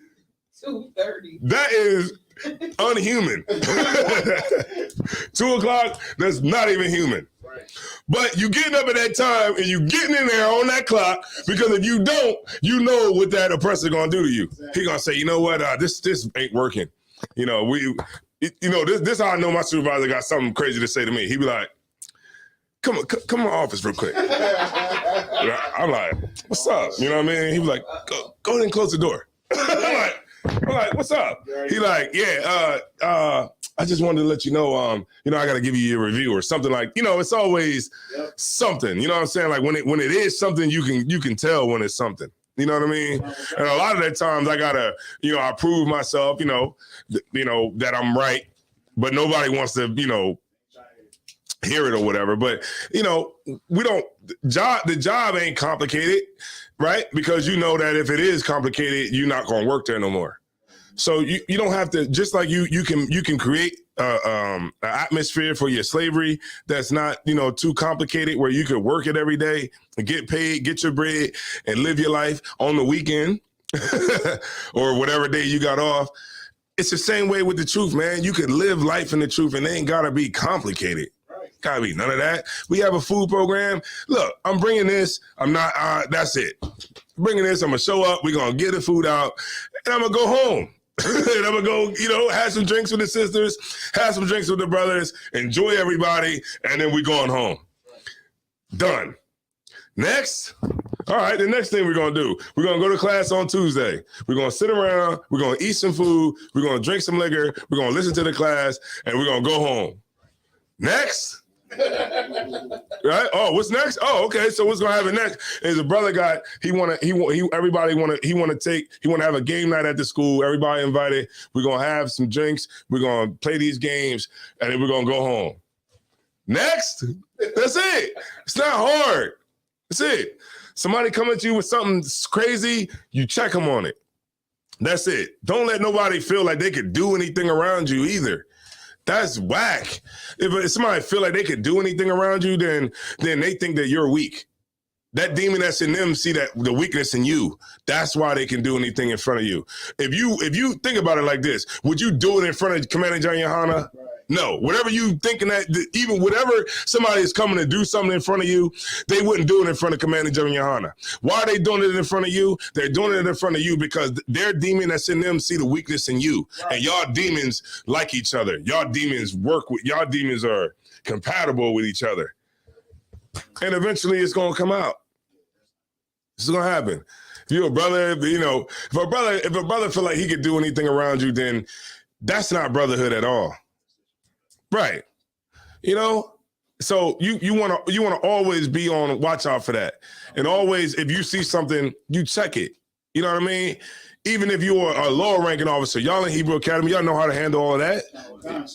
2:30. that is unhuman. 2 o'clock, that's not even human. But you getting up at that time and you getting in there on that clock, because if you don't, you know what that oppressor gonna do to you. He gonna say, you know what, this ain't working. You know, this how I know my supervisor got something crazy to say to me. He be like, come to my office real quick. I'm like, what's up? You know what I mean? He be like, go ahead and close the door. I'm like, what's up? He like, yeah, I just wanted to let you know, I got to give you a review or something, like, it's always something, you know what I'm saying? Like when it is something, you can tell when it's something, you know what I mean? And a lot of that times I gotta, I prove myself, that I'm right, but nobody wants to, hear it or whatever. But, the job ain't complicated, right? Because you know that if it is complicated, you're not going to work there no more. So you don't have to, just like you can create an atmosphere for your slavery that's not, too complicated, where you could work it every day and get paid, get your bread, and live your life on the weekend or whatever day you got off. It's the same way with the truth, man. You can live life in the truth, and they ain't gotta be complicated. Gotta be none of that. We have a food program. Look, I'm bringing this. I'm not, that's it. Bringing this, I'm gonna show up. We're gonna get the food out, and I'm gonna go home. And I'm gonna go, have some drinks with the sisters, have some drinks with the brothers, enjoy everybody, and then we going home. Done. Next. All right, the next thing we're gonna do, we're gonna go to class on Tuesday. We're gonna sit around, we're gonna eat some food, we're gonna drink some liquor, we're gonna listen to the class, and we're gonna go home. Next. Right? Oh, what's next? Oh, okay. So what's gonna happen next is a brother he wanna have a game night at the school. Everybody invited. We're gonna have some drinks. We're gonna play these games, and then we're gonna go home. Next. That's it. It's not hard. That's it. Somebody come at you with something crazy, you check them on it. That's it. Don't let nobody feel like they could do anything around you either. That's whack. If somebody feel like they could do anything around you, then they think that you're weak. That demon that's in them see that the weakness in you. That's why they can do anything in front of you. If you think about it like this, would you do it in front of Commander John Yohana? Right. No. Whatever you thinking that, even whatever somebody is coming to do something in front of you, they wouldn't do it in front of Commander John Yohana. Why are they doing it in front of you? They're doing it in front of you because their demon that's in them see the weakness in you. Right. And y'all demons like each other. Y'all demons are compatible with each other. And eventually it's going to come out. This is gonna happen. If you're a brother, if a brother feel like he could do anything around you, then that's not brotherhood at all. Right. So you wanna always be on watch out for that. And always, if you see something, you check it. You know what I mean? Even if you're a lower ranking officer, y'all in Hebrew Academy, y'all know how to handle all of that.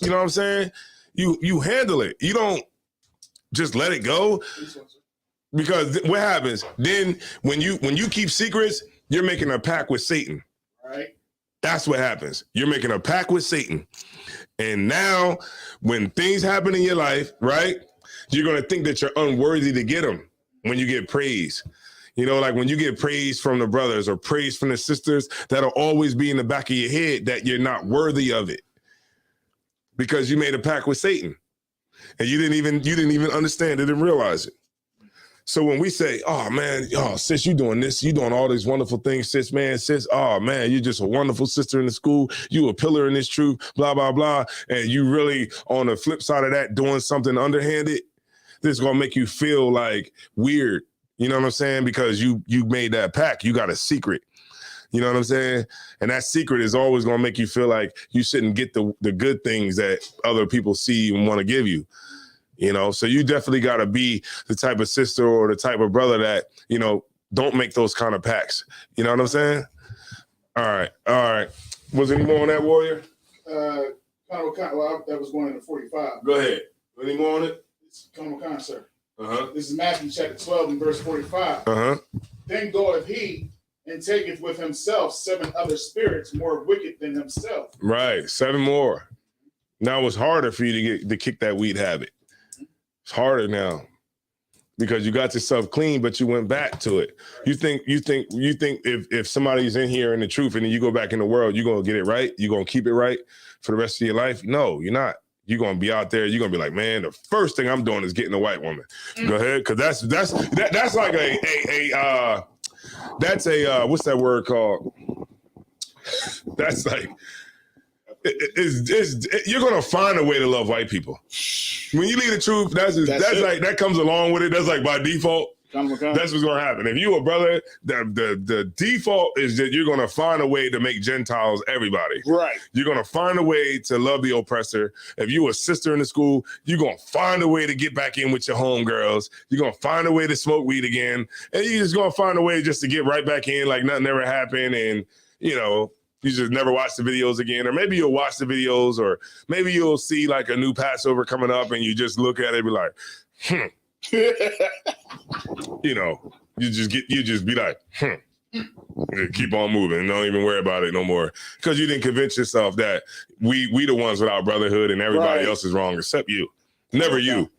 You know what I'm saying? You handle it. You don't just let it go. Because what happens then when you keep secrets, you're making a pact with Satan. Right. That's what happens. You're making a pact with Satan. And now when things happen in your life, right, you're going to think that you're unworthy to get them when you get praise. Like when you get praise from the brothers or praise from the sisters, that'll always be in the back of your head that you're not worthy of it because you made a pact with Satan and you didn't even understand it and realize it. So when we say, oh, man, sis, you doing this, you doing all these wonderful things, sis, oh, man, you're just a wonderful sister in the school. You a pillar in this truth, blah, blah, blah. And you really, on the flip side of that, doing something underhanded, this is going to make you feel like weird. You know what I'm saying? Because you made that pact. You got a secret. You know what I'm saying? And that secret is always going to make you feel like you shouldn't get the good things that other people see and want to give you. So you definitely got to be the type of sister or the type of brother that, don't make those kind of pacts. You know what I'm saying? All right. Was any more on that, Warrior? That was going into 45. Go ahead. Any more on it? It's Colonel Khan, sir. Uh-huh. This is Matthew chapter 12 and verse 45. Uh-huh. Then goeth he and taketh with himself 7 other spirits more wicked than himself. Right, 7 more. Now it's harder for you to kick that weed habit. It's harder now because you got yourself clean, but you went back to it. You think if somebody's in here in the truth and then you go back in the world, you're gonna get it right? You're gonna keep it right for the rest of your life? No, you're not. You're gonna be out there. You're gonna be like, man, the first thing I'm doing is getting a white woman. Go ahead, because that's like that's a what's that word called? That's like you're gonna find a way to love white people. When you leave the truth, that's like that comes along with it. That's like by default. That's what's gonna happen. If you a brother, the default is that you're gonna find a way to make Gentiles everybody. Right. You're gonna find a way to love the oppressor. If you a sister in the school, you're gonna find a way to get back in with your homegirls. You're gonna find a way to smoke weed again, and you're just gonna find a way just to get right back in like nothing ever happened. And you just never watch the videos again, or maybe you'll watch the videos, or maybe you'll see like a new Passover coming up, and you just look at it and be like, you just be like, keep on moving, don't even worry about it no more, because you didn't convince yourself that we the ones without brotherhood and everybody else is wrong except you, never you,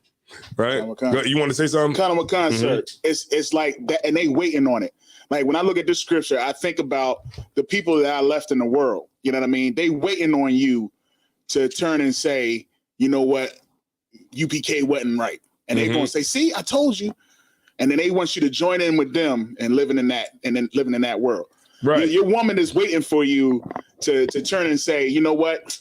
right? You want to say something? Kind of a concert. It's like that, and they waiting on it. Like when I look at this scripture, I think about the people that I left in the world. You know what I mean? They waiting on you to turn and say, you know what, UPK wasn't right. And they're going to say, see, I told you. And then they want you to join in with them and living in that world. Right. Your woman is waiting for you to turn and say, you know what?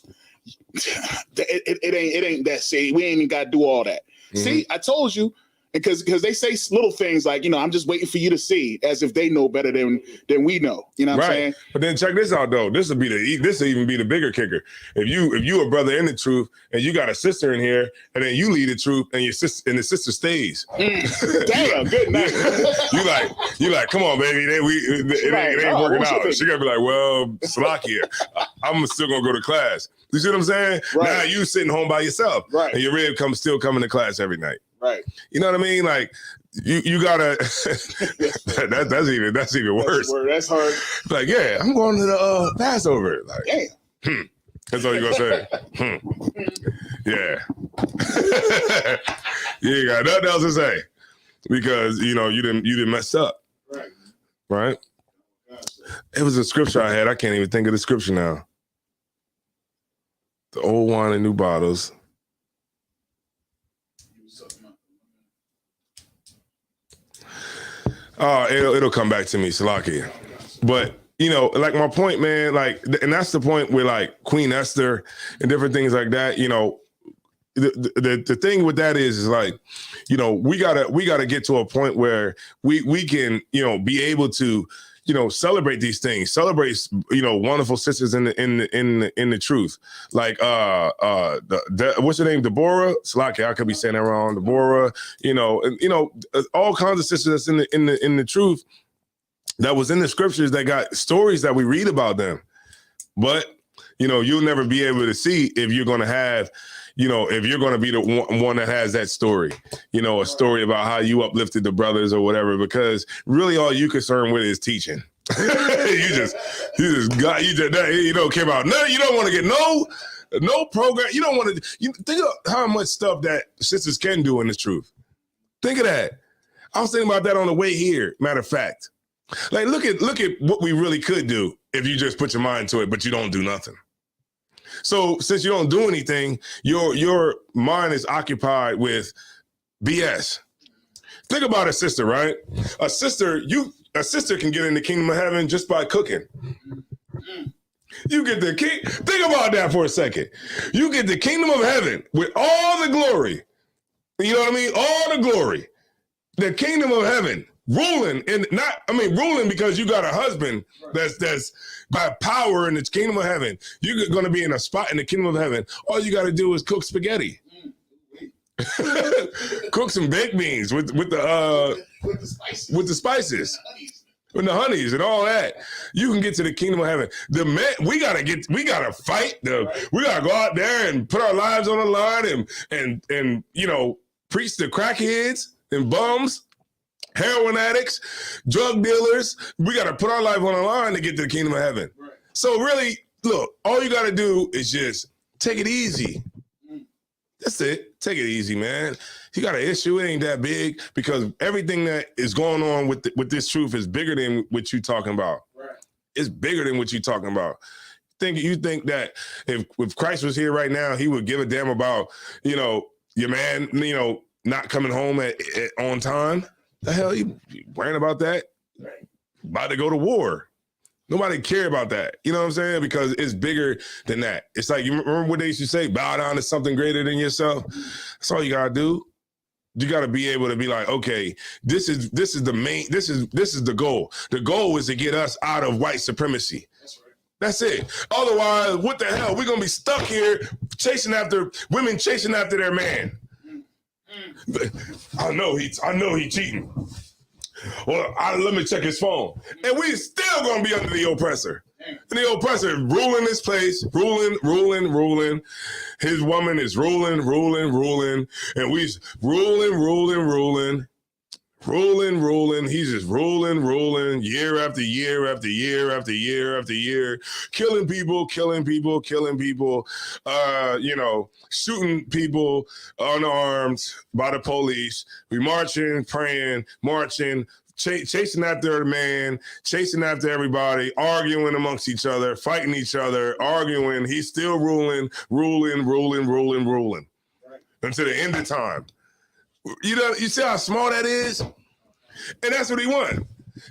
It ain't that. See, we ain't even got to do all that. See, I told you. Because they say little things like, I'm just waiting for you to see, as if they know better than we know. You know what I'm saying? But then check this out though. This will even be the bigger kicker. If you a brother in the truth and you got a sister in here, and then you lead the truth and your sister and the sister stays. Damn, good night. you like, come on, baby. It ain't working out. She gotta be like, well, Salakia, I'm still gonna go to class. You see what I'm saying? Right. Now you sitting home by yourself, right? And your rib still coming to class every night. Right. You know what I mean? Like you gotta that's even worse. That's hard. Like, yeah, I'm going to the Passover. Like, damn. That's all you're gonna say. Yeah. You ain't got nothing else to say. Because you didn't mess up. Right? It was a scripture I had. I can't even think of the scripture now. The old wine and new bottles. Oh, it'll come back to me, Salaki. But like my point, man, like, and that's the point where like Queen Esther and different things like that. The thing with that is like, we gotta get to a point where we can be able to celebrate these things, celebrate wonderful sisters in the truth, like what's her name, Deborah Slaki, I could be saying that wrong, Deborah, all kinds of sisters that's in the truth that was in the scriptures that got stories that we read about them, but you'll never be able to see if you're going to have if you're going to be the one that has that story, a story about how you uplifted the brothers or whatever, because really all you concerned with is teaching. you just came out. No, you don't want to get no program. You don't want to. Think of how much stuff that sisters can do in the truth. Think of that. I was thinking about that on the way here. Matter of fact, like look at what we really could do if you just put your mind to it, but you don't do nothing. So since you don't do anything, your mind is occupied with BS. Think about a sister, right? A sister can get in the kingdom of heaven just by cooking. You get the king. Think about that for a second. You get the kingdom of heaven with all the glory. You know what I mean? All the glory. The kingdom of heaven. Ruling ruling because you got a husband that's by power in the kingdom of heaven. You're going to be in a spot in the kingdom of heaven. All you got to do is cook spaghetti, cook some baked beans with the spices, with the honeys and all that. You can get to the kingdom of heaven. The men, we gotta fight. We gotta go out there and put our lives on the line and preach to crackheads and bums. heroin addicts, drug dealers. We got to put our life on the line to get to the kingdom of heaven. Right. So really, look, all you got to do is just take it easy. That's it. Take it easy, man. You got an issue, it ain't that big, because everything that is going on with this truth is bigger than what you talking about. Right. It's bigger than what you talking about. You think that if Christ was here right now, he would give a damn about, your man, not coming home on time? The hell you worrying about that? Right. About to go to war. Nobody care about that. You know what I'm saying? Because it's bigger than that. It's like, you remember what they used to say, bow down to something greater than yourself? That's all you gotta do. You gotta be able to be like, okay, this is the goal. The goal is to get us out of white supremacy. That's right. That's it. Otherwise, what the hell? We're gonna be stuck here chasing after women, chasing after their man. I know he cheating. Well, let me check his phone. And we still gonna be under the oppressor. And the oppressor ruling this place, ruling. His woman is ruling. And we ruling. He's just ruling year after year, killing people, shooting people unarmed by the police. We marching, praying, chasing after a man, chasing after everybody, arguing amongst each other, fighting each other, arguing. He's still ruling right. Until the end of time. You see how small that is? And that's what he wants.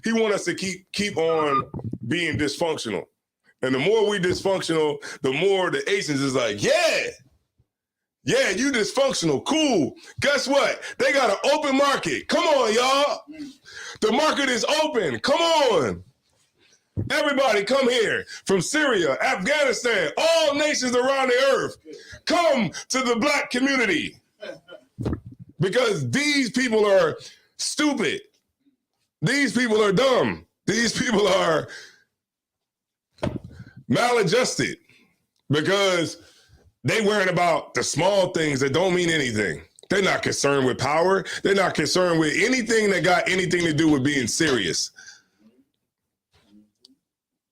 He wants us to keep on being dysfunctional. And the more we dysfunctional, the more the Asians is like, yeah, you dysfunctional, cool. Guess what? They got an open market. Come on, y'all. The market is open. Come on. Everybody come here from Syria, Afghanistan, all nations around the earth. Come to the black community. Because these people are stupid. These people are dumb. These people are maladjusted because they worrying about the small things that don't mean anything. They're not concerned with power. They're not concerned with anything that got anything to do with being serious.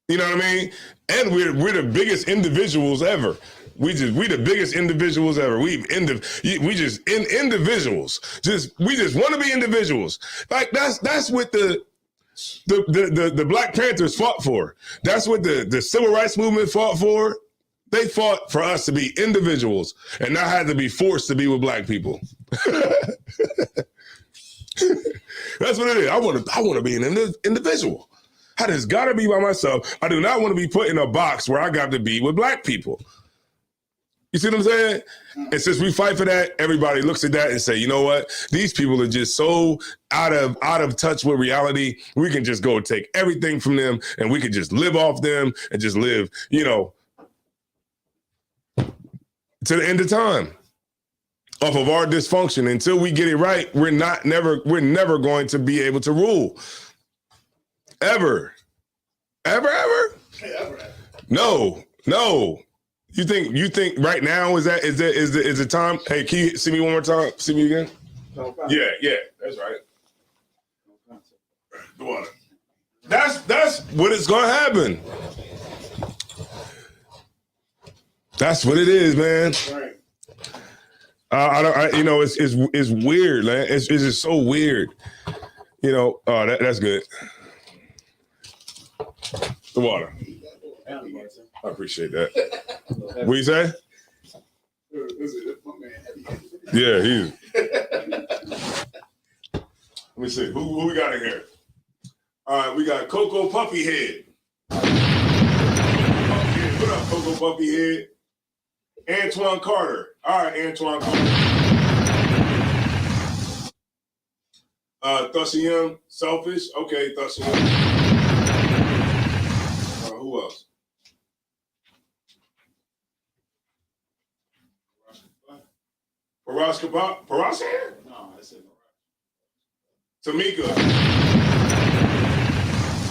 You know what I mean? And we're the biggest individuals ever. We the biggest individuals ever. Individuals. We just want to be individuals. Like that's what the Black Panthers fought for. That's what the civil rights movement fought for. They fought for us to be individuals and not have to be forced to be with black people. That's what it is. I want to be an individual. I just got to be by myself. I do not want to be put in a box where I got to be with black people. You see what I'm saying? And since we fight for that, everybody looks at that and say, you know what? These people are just so out of touch with reality. We can just go take everything from them and we can just live off them and just live, to the end of time off of our dysfunction. Until we get it right, we're never going to be able to rule. Ever. No. You think right now is the time? Hey, can you see me one more time? See me again? Yeah, that's right. The water. That's what it's gonna happen. That's what it is, man. It's weird, man. It's just so weird. That's good. The water. I appreciate that. What you say? Yeah, he's. Let me see. Who we got in here? All right, we got Coco Puffy Head. What up, Coco Puffy Head? Antoine Carter. All right, Antoine Carter. Thushiam, Selfish. Okay, Thushiam. Who else? Parash here? No, I said Tamika.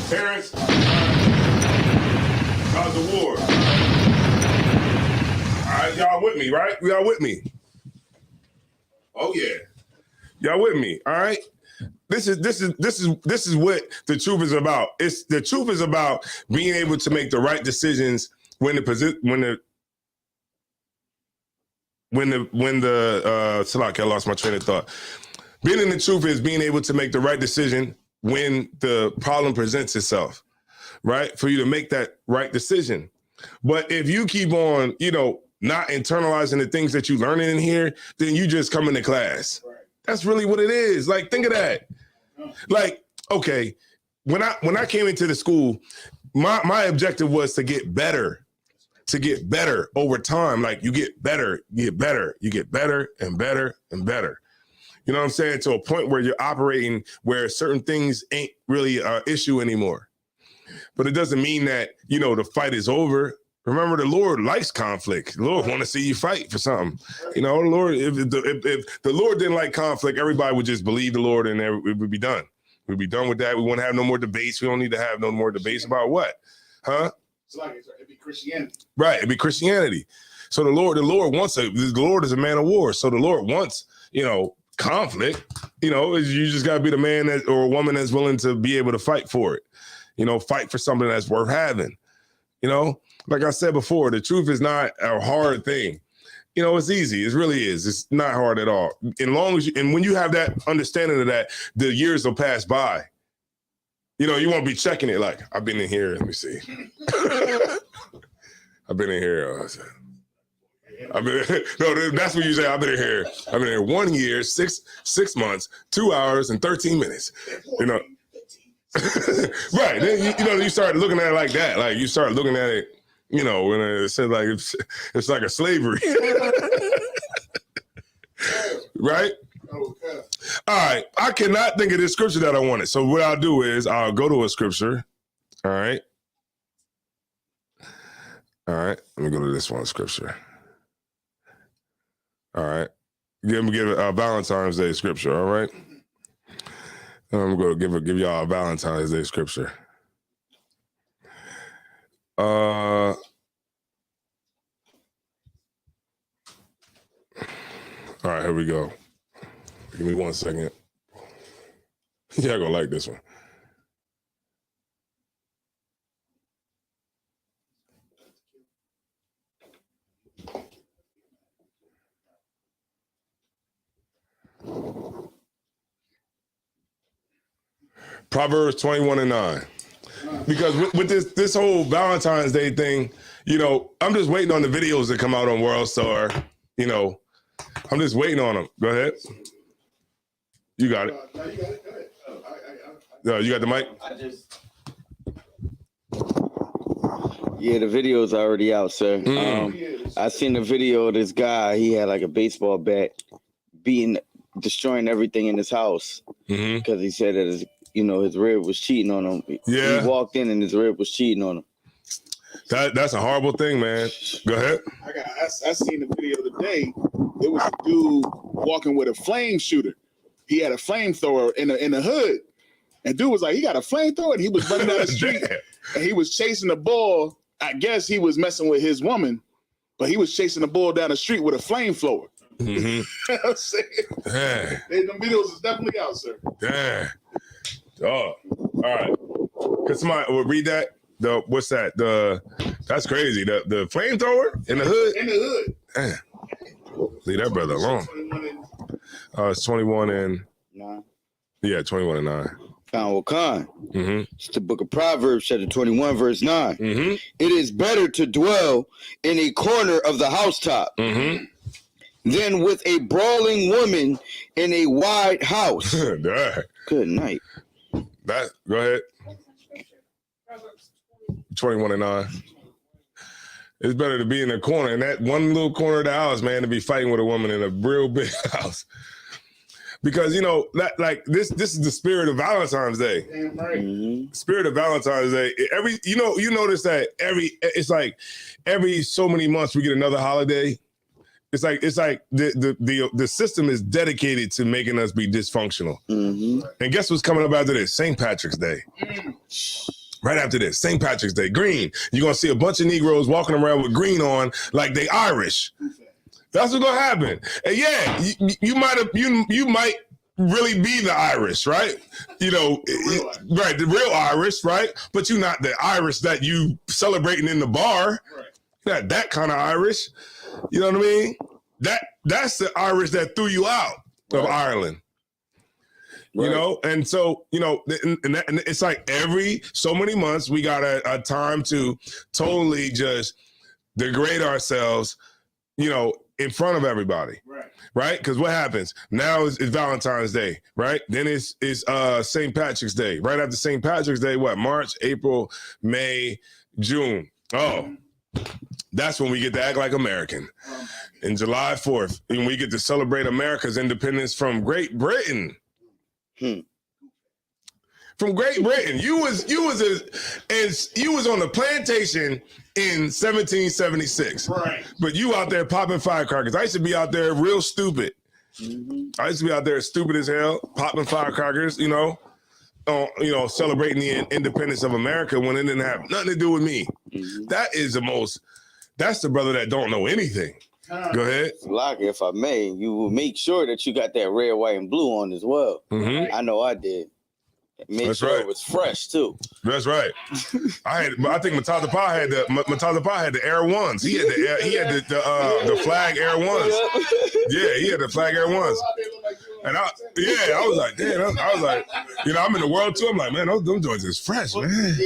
Terrence. Cause of War. All right, y'all with me, right? Y'all with me? Oh, yeah. Y'all with me, all right? This is what the truth is about. The truth is about being able to make the right decisions when the Salak, I lost my train of thought. Being in the truth is being able to make the right decision when the problem presents itself, right? For you to make that right decision. But if you keep on, not internalizing the things that you're learning in here, then you just come into class. Right. That's really what it is. Like, think of that. Like, okay, when I came into the school, my objective was to get better over time. Like, you get better and better and better. You know what I'm saying? To a point where you're operating where certain things ain't really an issue anymore. But it doesn't mean that, the fight is over. Remember, the Lord likes conflict. The Lord want to see you fight for something. The Lord, if the Lord didn't like conflict, everybody would just believe the Lord and it would be done. We'd be done with that. We won't have no more debates. We don't need to have no more debates about what? Huh? It'd be Christianity. Right, it'd be Christianity. So the Lord wants the Lord is a man of war. So the Lord wants, conflict. You just gotta be the man or a woman that's willing to be able to fight for it. Fight for something that's worth having. Like I said before, the truth is not a hard thing. It's easy. It really is. It's not hard at all. And when you have that understanding of that, the years will pass by. You won't be checking it like, I've been in here. Let me see. I've been in here. No, that's what you say. I've been in here. I've been here 1 year, 6 months, 2 hours, and 13 minutes. Right. Then you start looking at it like that. Like, you start looking at it, when it says like it's like a slavery. Right? Okay. All right. I cannot think of this scripture that I wanted. So what I'll do is I'll go to a scripture. All right. Let me go to this one scripture. All right. Give a Valentine's Day scripture. All right. I'm going to give y'all a Valentine's Day scripture. All right, here we go. Give me 1 second. Y'all gonna like this one. Proverbs 21:9. Because with this whole Valentine's Day thing, I'm just waiting on the videos to come out on World Star. I'm just waiting on them. Go ahead. You got it. No, you got it. Go ahead. No, you got the mic? Yeah, the video's already out, sir. I seen the video of this guy. He had like a baseball bat destroying everything in his house because he said that his rib was cheating on him. Yeah. He walked in and his rib was cheating on him. That's a horrible thing, man. Go ahead. I seen the video today. There was a dude walking with a flame shooter. He had a flamethrower in the hood. And dude was like, he got a flamethrower, and he was running down the street and he was chasing the ball. I guess he was messing with his woman, but he was chasing the ball down the street with a flamethrower. Mm-hmm. You know what I'm saying? Them videos is definitely out, sir. Damn. Oh, all right. Could somebody read that? What's that? That's crazy. The flamethrower in the hood? In the hood. Damn. Leave that brother alone. It's 21 and 9. Yeah, 21 and 9. Khan. It's the book of Proverbs, chapter 21, verse 9. It is better to dwell in a corner of the housetop than with a brawling woman in a wide house. Good night. Go ahead. 21 and 9. It's better to be in a corner, in that one little corner of the house, man, to be fighting with a woman in a real big house. Because, this is the spirit of Valentine's Day. Damn right. Spirit of Valentine's Day. You notice that every so many months we get another holiday. It's like the system is dedicated to making us be dysfunctional. And guess what's coming up after this? St. Patrick's Day. Right after this, St. Patrick's Day, green. You're gonna see a bunch of Negroes walking around with green on like they Irish. That's what's gonna happen. And yeah, you might really be the Irish, right? You know, right, the real Irish, right? But you're not the Irish that you celebrating in the bar. Right. You're not that kind of Irish. You know what I mean? That's the Irish that threw you out of Ireland. You know, and so, you know, and it's like every so many months we got a time to totally just degrade ourselves, you know, in front of everybody. Right? Because what happens now is Valentine's Day, right? Then it's St. Patrick's Day. Right after St. Patrick's Day, what? March, April, May, June. Oh, that's when we get to act like American. And July 4th, and we get to celebrate America's independence from Great Britain. From Great Britain. You was on the plantation in 1776. Right. But you out there popping firecrackers. I used to be out there real stupid. I used to be out there stupid as hell, popping firecrackers, you know, celebrating the independence of America when it didn't have nothing to do with me. That's the brother that don't know anything. Go ahead. Like, if I may, you will make sure that you got that red, white, and blue on as well. I know I did. Make sure it was fresh too. That's right. I think Mataza Pa had the Air Ones. He had the flag Air Ones. Yeah, he had the flag Air Ones. And I was like, damn. I was like, you know, I'm in the world too. I'm like, man, them joints is fresh, man.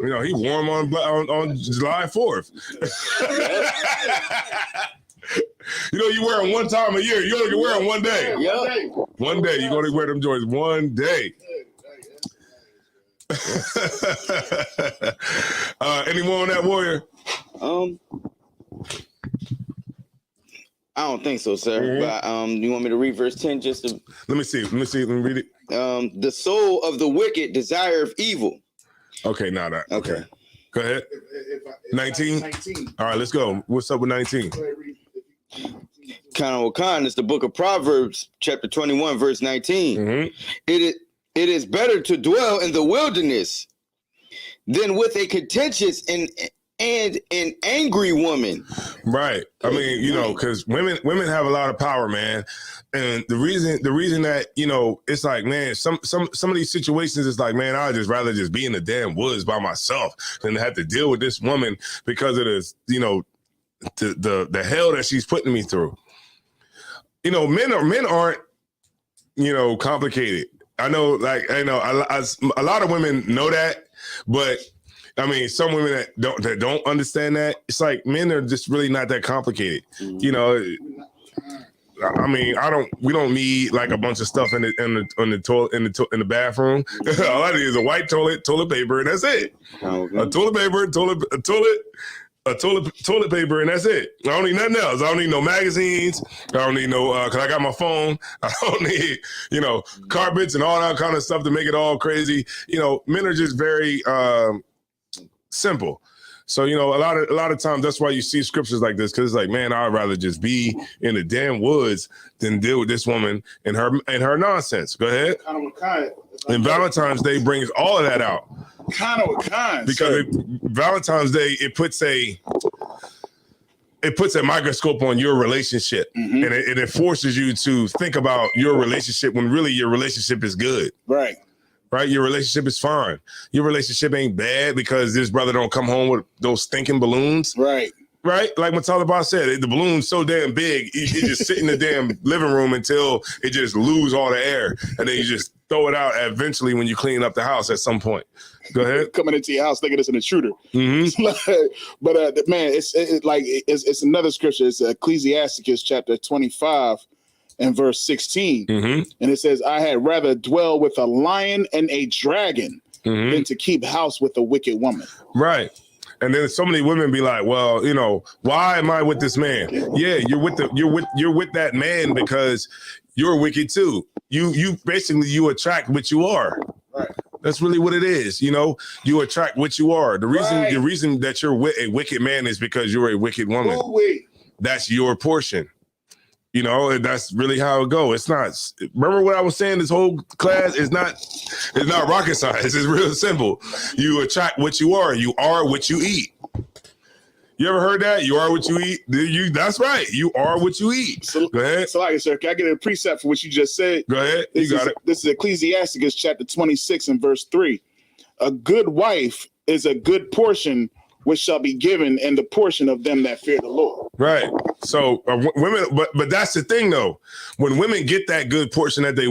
You know, he wore them on July 4th. You know, you wear them one time a year. You only can wear them one day. One day. You're going to wear them joints one day. Any more on that, Warrior? I don't think so, sir. But you want me to read verse 10 just to... Let me see. Let me read it. The soul of the wicked desire of evil. Okay, now that. Okay. Go ahead. 19? All right, let's go. What's up with 19? Kana Wakan is the book of Proverbs, chapter 21, verse 19. It is better to dwell in the wilderness than with a contentious and an angry woman. Right. I mean, you know, because women have a lot of power, man. And the reason that, you know, it's like, man, some of these situations is like, man, I'd just rather just be in the damn woods by myself than to have to deal with this woman because of this, you know, the hell that she's putting me through. You know, men aren't, you know, complicated. I know, like, a lot of women know that, but I mean, some women that don't understand that, it's like men are just really not that complicated. You know, I mean, we don't need like a bunch of stuff in the toilet in the bathroom. All I need is a white toilet paper, and that's it. A toilet paper, toilet paper, and that's it. I don't need nothing else. I don't need no magazines. I don't need no, cause I got my phone. I don't need, you know, carpets and all that kind of stuff to make it all crazy. You know, men are just very simple. So, you know, a lot of times that's why you see scriptures like this, because it's like, man, I'd rather just be in the damn woods than deal with this woman and her nonsense. Go ahead. And Valentine's Day brings all of that out. Because Valentine's Day, it puts a microscope on your relationship, and it forces you to think about your relationship when really your relationship is good. Right. Your relationship is fine. Your relationship ain't bad because this brother don't come home with those stinking balloons. Right. Like what Taliban said, the balloon's so damn big, you just sit in the damn living room until it just lose all the air, and then you just throw it out eventually when you clean up the house at some point. Go ahead. Coming into your house thinking it's an intruder. But man, it's another scripture. It's Ecclesiasticus chapter 25 and verse 16. And it says, I had rather dwell with a lion and a dragon than to keep house with a wicked woman. Right. And then so many women be like, well, you know, why am I with this man? Yeah, you're with that man because you're wicked too. You basically attract what you are. Right. That's really what it is. You know, you attract what you are. The reason that you're with a wicked man is because you're a wicked woman. That's your portion. You know, and that's really how it goes. It's not. Remember what I was saying? This whole class is not rocket science. It's real simple. You attract what you are. You are what you eat. You ever heard that? You are what you eat. That's right. You are what you eat. Go ahead. So, sir, can I get a precept for what you just said? Go ahead. You got it. This is Ecclesiasticus chapter 26 and verse 3. A good wife is a good portion which shall be given in the portion of them that fear the Lord. Right. So women, but that's the thing though. When women get that good portion that they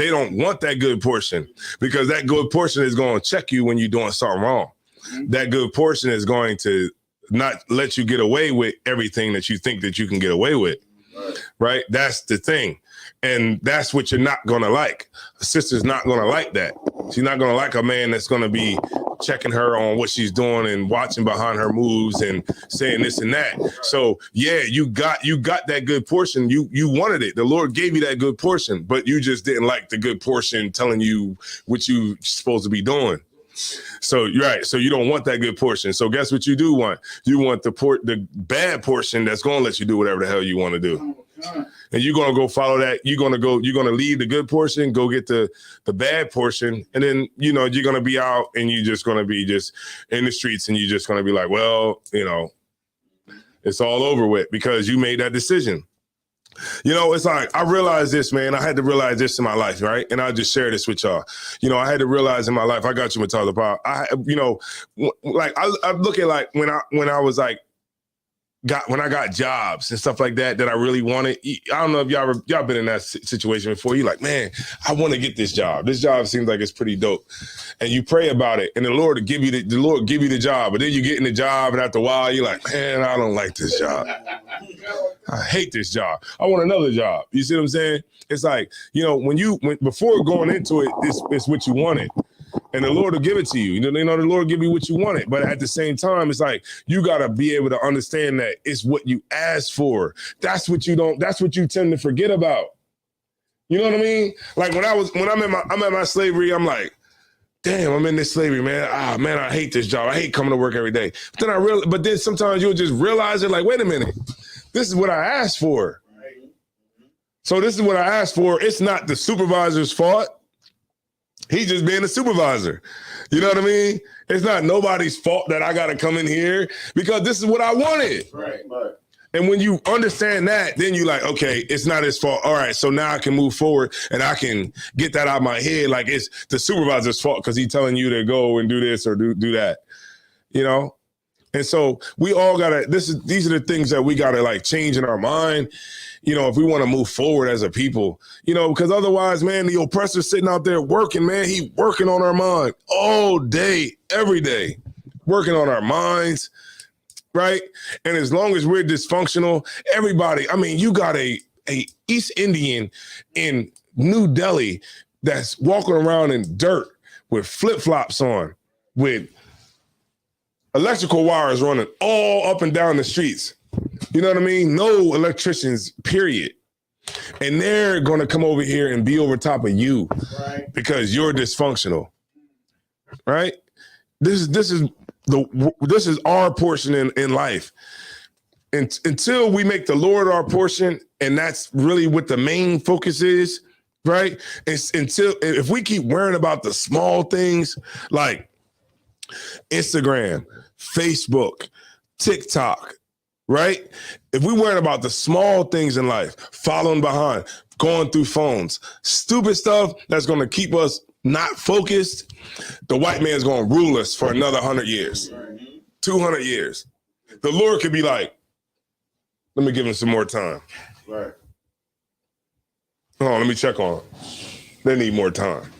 don't want that good portion because that good portion is going to check you when you're doing something wrong. Mm-hmm. That good portion is going to not let you get away with everything that you think that you can get away with. Right. That's the thing. And that's what you're not going to like. A sister's not going to like that. She's not going to like a man that's going to be checking her on what she's doing and watching behind her moves and saying this and that. So yeah, you got that good portion. You wanted it. The Lord gave you that good portion, but you just didn't like the good portion telling you what you're supposed to be doing. So you're right. So you don't want that good portion. So guess what you do want? You want the bad portion that's going to let you do whatever the hell you want to do. And you're going to go follow that. You're going to leave the good portion, go get the bad portion. And then, you're going to be out and you're just going to be just in the streets and you're just going to be like, well, it's all over with because you made that decision. It's like, I realized this, man. I had to realize this in my life, right? And I'll just share this with y'all. I had to realize in my life, I got you, Matala Power. I look at like when I was like, when I got jobs and stuff like that I really wanted. I don't know if y'all been in that situation before. You're like, man, I want to get this job. This job seems like it's pretty dope. And you pray about it, and the Lord will give you the job. But then you get in the job, and after a while, you're like, man, I don't like this job. I hate this job. I want another job. You see what I'm saying? It's like, when before going into it, it's what you wanted. And the Lord will give it to you. The Lord will give you what you wanted. But at the same time, it's like, you got to be able to understand that it's what you asked for. That's what you tend to forget about. You know what I mean? Like when I'm at my slavery, I'm like, damn, I'm in this slavery, man. Ah, man, I hate this job. I hate coming to work every day. But then sometimes you'll just realize it like, wait a minute, this is what I asked for. So this is what I asked for. It's not the supervisor's fault. He's just being a supervisor. You know what I mean? It's not nobody's fault that I got to come in here because this is what I wanted. Right. And when you understand that, then you're like, okay, it's not his fault. All right, so now I can move forward and I can get that out of my head. Like it's the supervisor's fault because he's telling you to go and do this or do that, And so we all these are the things that we got to like change in our mind, if we want to move forward as a people, because otherwise, man, the oppressor's sitting out there working, man. He working on our mind all day, every day, working on our minds. Right. And as long as we're dysfunctional, everybody, you got a East Indian in New Delhi that's walking around in dirt with flip-flops on, with electrical wires running all up and down the streets. You know what I mean? No electricians, period. And they're going to come over here and be over top of you because you're dysfunctional. Right? This is our portion in life. And until we make the Lord our portion, and that's really what the main focus is, right? If we keep worrying about the small things like Instagram, Facebook, TikTok, right? If we worry about the small things in life, following behind, going through phones, stupid stuff that's going to keep us not focused, the white man's going to rule us for another 100 years, 200 years. The Lord could be like, let me give him some more time. Right. Hold on, let me check on them. They need more time.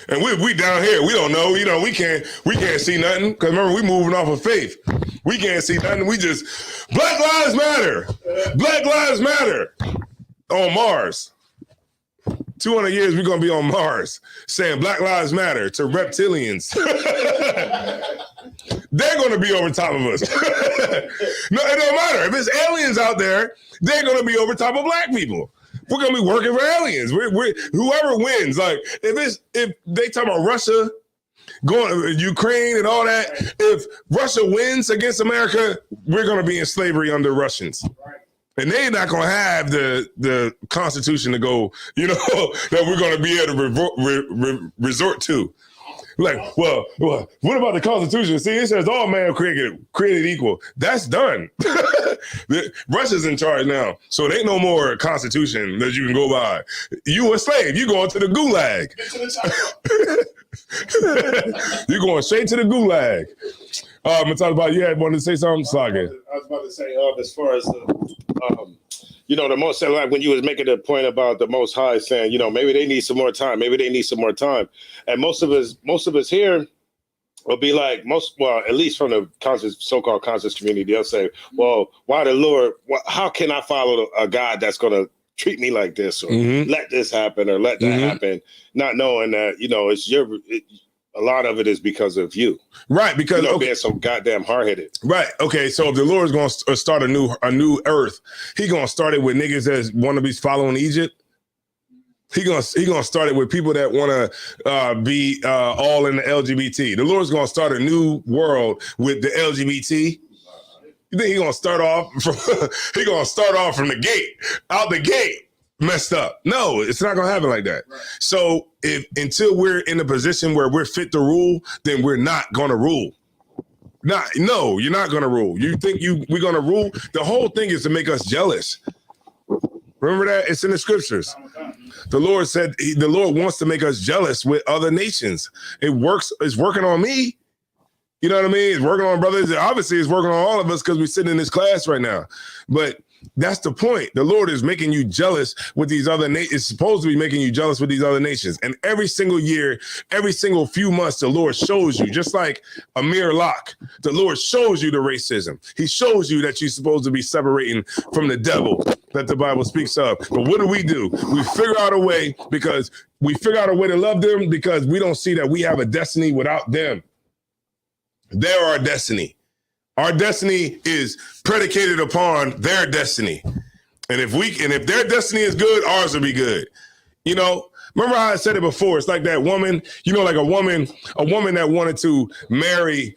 And we down here, we don't know, we can't see nothing. Because remember, we moving off of faith. We can't see nothing. We just, Black Lives Matter. Black Lives Matter. On Mars. 200 years, we're going to be on Mars saying Black Lives Matter to reptilians. They're going to be over top of us. No, it don't matter. If it's aliens out there, they're going to be over top of black people. We're going to be working for aliens. Whoever wins, like if they talk about Russia going Ukraine and all that, if Russia wins against America, we're going to be in slavery under Russians. And they're not going to have the Constitution to go, that we're going to be able to resort to. Like, well, what about the Constitution? See, it says all man created equal. That's done. Russia's in charge now, so there ain't no more Constitution that you can go by. You a slave. You going to the gulag. You're going straight to the gulag. I'm talking about. You had wanted to say something, Slugger. I was about to say, as far as the most, like when you was making the point about the Most High saying, maybe they need some more time. Maybe they need some more time. And most of us here will be like at least from the so-called conscious community, they'll say, well, why the Lord, how can I follow a God that's going to treat me like this or let this happen or let that happen? Not knowing that, a lot of it is because of you. Right, because being so goddamn hard-headed. Right. Okay, so if the Lord is going to start a new earth, he going to start it with niggas that want to be following Egypt. He gonna start it with people that want to be all in the LGBT. The Lord's gonna start a new world with the LGBT. You think he gonna start off from from the gate, out the gate, messed up? No, it's not gonna happen like that. Right. So until we're in a position where we're fit to rule, then we're not gonna rule. No, you're not gonna rule. You think we're gonna rule? The whole thing is to make us jealous. Remember that? It's in the scriptures. The Lord said the Lord wants to make us jealous with other nations. It's working on me. You know what I mean? It's working on brothers. Obviously, it's working on all of us because we're sitting in this class right now. But that's the point. The Lord is making you jealous with these other nations. It's supposed to be making you jealous with these other nations. And every single year, every single few months, the Lord shows you, just like Amir Locke, the Lord shows you the racism. He shows you that you're supposed to be separating from the devil that the Bible speaks of. But what do? We figure out a way to love them because we don't see that we have a destiny without them. They're our destiny. Our destiny is predicated upon their destiny. And if their destiny is good, ours will be good. Remember how I said it before? It's like that woman, like a woman that wanted to marry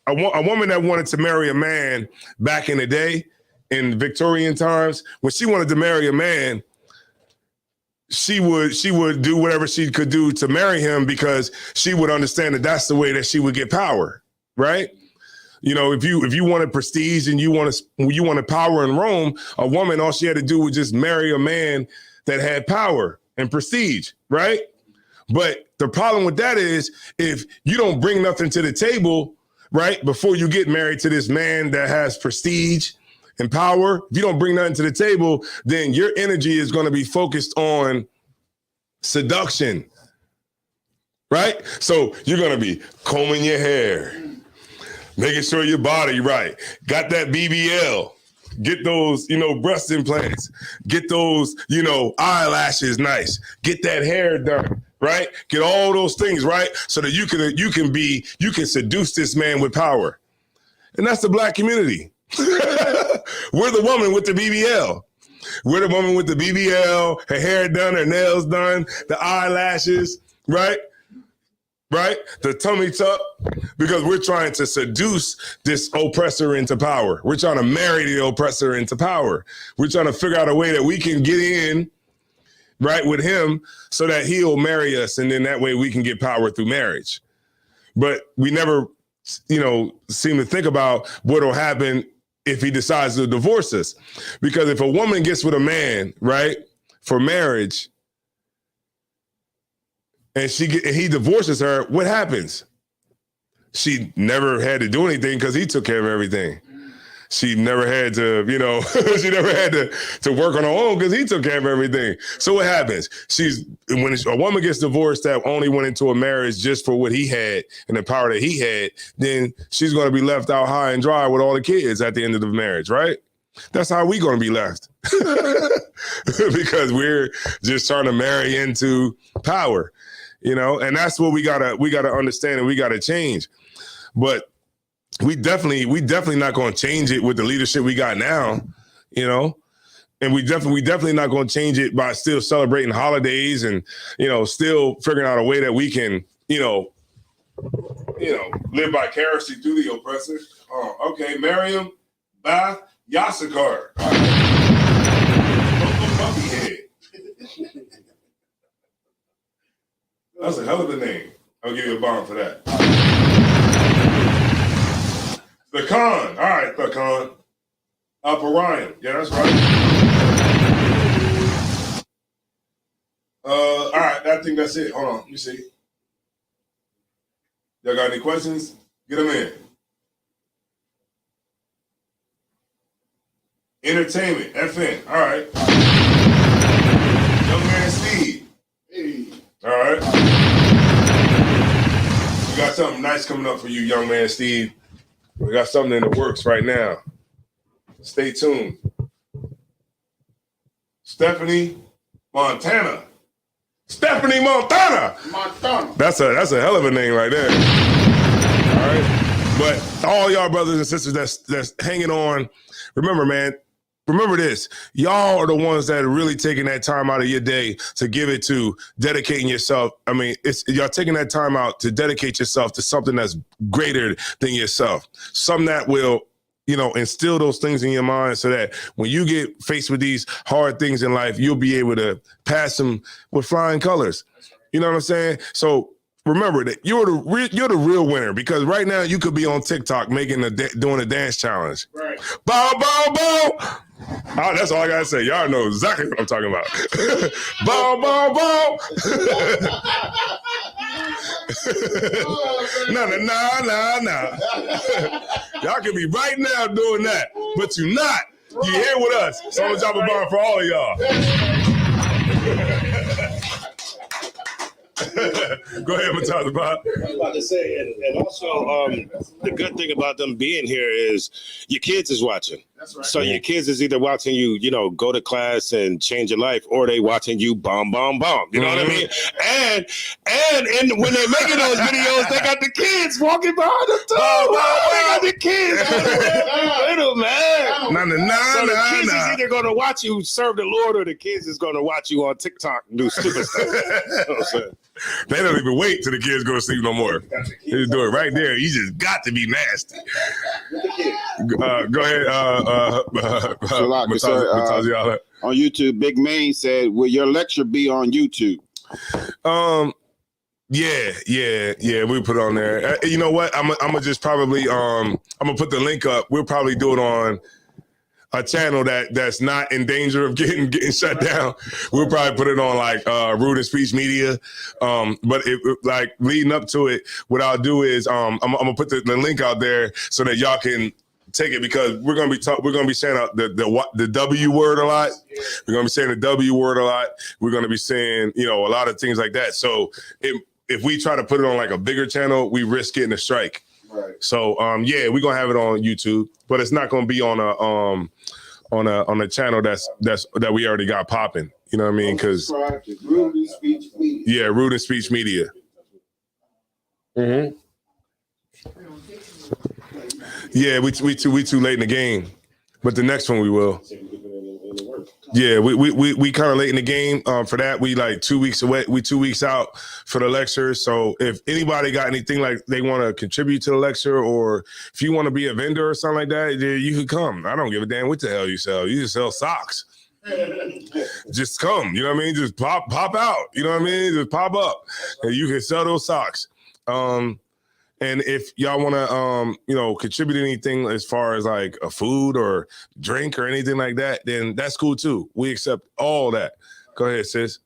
a woman that wanted to marry a man back in the day, in Victorian times. When she wanted to marry a man, she would do whatever she could do to marry him because she would understand that that's the way that she would get power, right? If you wanted prestige and you wanted power in Rome, a woman, all she had to do was just marry a man that had power and prestige, right? But the problem with that is if you don't bring nothing to the table, right, before you get married to this man that has prestige and power, if you don't bring nothing to the table, then your energy is going to be focused on seduction, right? So you're going to be combing your hair, making sure your body right, got that BBL, get those, breast implants, get those, eyelashes nice, get that hair done, right? Get all those things right so that you can seduce this man with power. And that's the black community. We're the woman with the BBL. We're the woman with the BBL, her hair done, her nails done, the eyelashes, right? Right? The tummy tuck, because we're trying to seduce this oppressor into power. We're trying to marry the oppressor into power. We're trying to figure out a way that we can get in, right, with him so that he'll marry us. And then that way we can get power through marriage. But we never, seem to think about what will happen if he decides to divorce us. Because if a woman gets with a man, right, for marriage, and he divorces her, what happens? She never had to do anything because he took care of everything. She never had to, she never had to work on her own because he took care of everything. So what happens? When a woman gets divorced that only went into a marriage just for what he had and the power that he had, then she's going to be left out high and dry with all the kids at the end of the marriage, right? That's how we going to be left because we're just trying to marry into power, and that's what we gotta understand and we gotta change. But we definitely not going to change it with the leadership we got now, and we definitely not going to change it by still celebrating holidays and, still figuring out a way that we can, live vicariously through the oppressor. Okay. Miriam, Bath, Yassakar. That's a hell of a name. I'll give you a bomb for that. The Con. All right, the Con. For Ryan. Yeah, that's right. All right, I think that's it. Hold on, let me see. Y'all got any questions? Get them in. Entertainment, FN. All right. Young man Steve. Hey. All right. We got something nice coming up for you, young man Steve. We got something in the works right now. Stay tuned. Stephanie Montana. Stephanie Montana. Montana. That's a hell of a name right there. All right. But all y'all brothers and sisters that's hanging on, remember, man, remember this. Y'all are the ones that are really taking that time out of your day to give it to dedicating yourself. I mean, y'all taking that time out to dedicate yourself to something that's greater than yourself. Something that will, instill those things in your mind so that when you get faced with these hard things in life, you'll be able to pass them with flying colors. You know what I'm saying? So remember that you're the real winner, because right now you could be on TikTok doing a dance challenge. Right. Bow, bow, bow. Oh, that's all I gotta say. Y'all know exactly what I'm talking about. Bow, bow, bow. No. Y'all can be right now doing that, but you're not. You're here with us. So I'm gonna drop a bomb for all of y'all. Go ahead, Matata Bob. I was about to say, and also the good thing about them being here is your kids is watching. That's right. So your kids is either watching you, go to class and change your life, or they watching you bomb. You know what I mean? And when they're making those videos, they got the kids walking behind them too. They got the kids. Little man. So the kids is either going to watch you serve the Lord, or the kids is going to watch you on TikTok and do stupid stuff. You know what I'm saying? They don't even wait till the kids go to sleep no more. They just do it right there. You just got to be nasty. Go ahead. On YouTube, Big Main said, "Will your lecture be on YouTube?" Yeah. We put it on there. You know what? I'm gonna just probably I'm gonna put the link up. We'll probably do it on a channel that's not in danger of getting shut down. We'll probably put it on like Rude and Speech Media. But like leading up to it, what I'll do is I'm gonna put the link out there so that y'all can take it, because we're gonna be saying the W word a lot. We're gonna be saying the W word a lot. We're gonna be saying a lot of things like that. So if we try to put it on like a bigger channel, we risk getting a strike. Right. So we're gonna have it on YouTube, but it's not gonna be on a channel that we already got popping. You know what I mean? Because Rude and Speech Media. Yeah, Rude and Speech Media. Mm-hmm. Yeah, we too late in the game, but the next one we will. Yeah, we kind of late in the game for that. We like 2 weeks away. We 2 weeks out for the lecture. So if anybody got anything like they want to contribute to the lecture, or if you want to be a vendor or something like that, you could come. I don't give a damn what the hell you sell. You just sell socks. Just come. You know what I mean? Just pop out. You know what I mean? Just pop up, and you can sell those socks. And if y'all want to, contribute anything as far as like a food or drink or anything like that, then that's cool too. We accept all that. Go ahead, sis.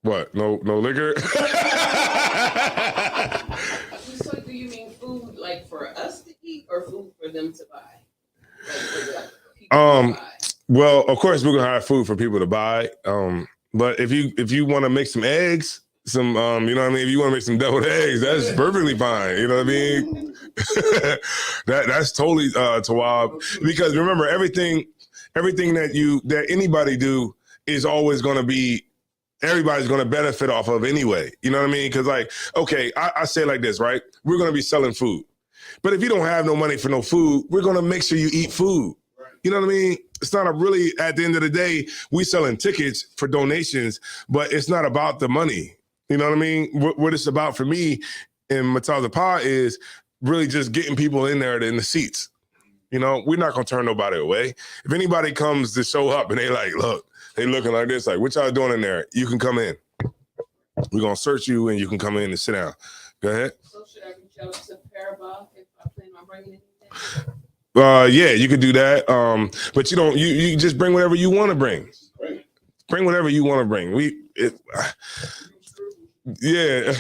What? No liquor? So do you mean food like for us to eat, or food for them to buy? Well, of course we're gonna have food for people to buy. But if you want to make some eggs, some you know what I mean, if you want to make some deviled eggs, that's perfectly fine. You know what I mean? that's totally Tawab. Because remember, everything that anybody do is always going to be, everybody's going to benefit off of anyway. You know what I mean? Because like, okay, I say it like this, right? We're going to be selling food, but if you don't have no money for no food, we're going to make sure you eat food. You know what I mean? It's not really, at the end of the day, we selling tickets for donations, but it's not about the money. You know what I mean? What it's about for me and Mataza Pa is really just getting people in there in the seats. You know, we're not going to turn nobody away. If anybody comes to show up and they like, look, they looking like this, like, what y'all doing in there? You can come in. We're gonna search you, and you can come in and sit down. Go ahead. So should I reach out to Parabol if I plan on bringing anything? Yeah, you could do that. But you don't. You just bring whatever you want to bring. Bring whatever you want to bring. Yeah.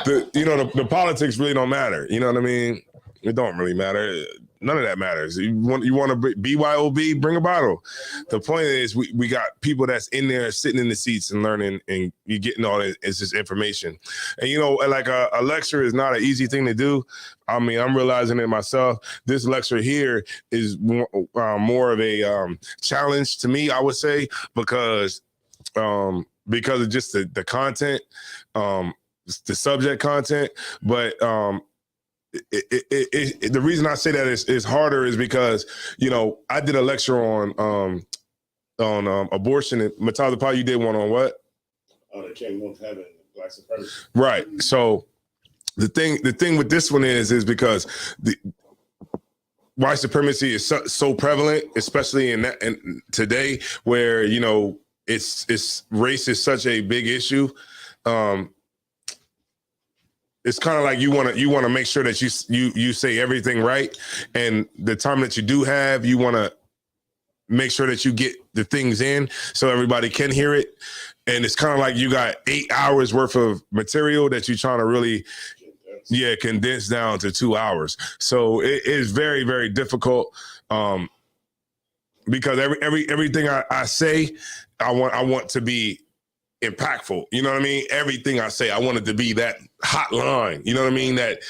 the politics really don't matter. You know what I mean? It don't really matter. None of that matters. You want to BYOB, bring a bottle. The point is we got people that's in there sitting in the seats and learning, and you getting all this information. And like a lecture is not an easy thing to do. I mean, I'm realizing it myself. This lecture here is more of a challenge to me, I would say, because of just the content, the subject content. But the reason I say that is harder is because I did a lecture on abortion. And Matazapa, you did one on what? Oh, the king won't have it. Black supremacy. Right. So the thing with this one is because the white supremacy is so prevalent, especially in today where it's race is such a big issue. It's kind of like you want to make sure that you say everything right, and the time that you do have, you want to make sure that you get the things in so everybody can hear it. And it's kind of like you got 8 hours worth of material that you're trying to really, condense down to 2 hours. So it is very, very difficult because everything I say, I want to be impactful. You know what I mean? Everything I say, I want it to be that hot line. You know what I mean? That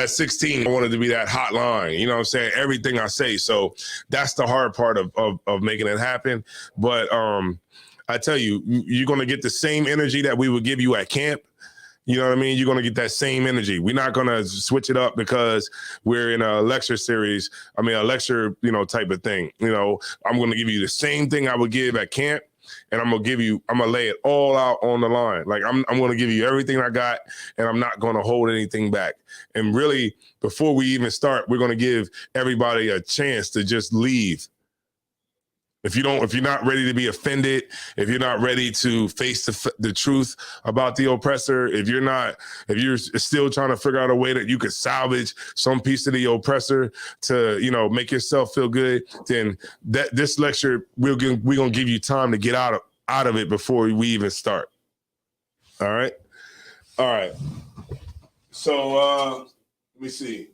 16, I wanted to be that hot line. You know what I'm saying? Everything I say. So that's the hard part of making it happen. But I tell you, you're going to get the same energy that we would give you at camp. You know what I mean? You're going to get that same energy. We're not going to switch it up because we're in a lecture series. I mean, a lecture, type of thing. I'm going to give you the same thing I would give at camp. And I'm going to lay it all out on the line. Like I'm going to give you everything I got, and I'm not going to hold anything back. And really, before we even start, we're going to give everybody a chance to just leave. If you're not ready to be offended, if you're not ready to face the truth about the oppressor, if you're still trying to figure out a way that you could salvage some piece of the oppressor to, make yourself feel good, then this lecture, we're going to give you time to get out of it before we even start. All right. So let me see.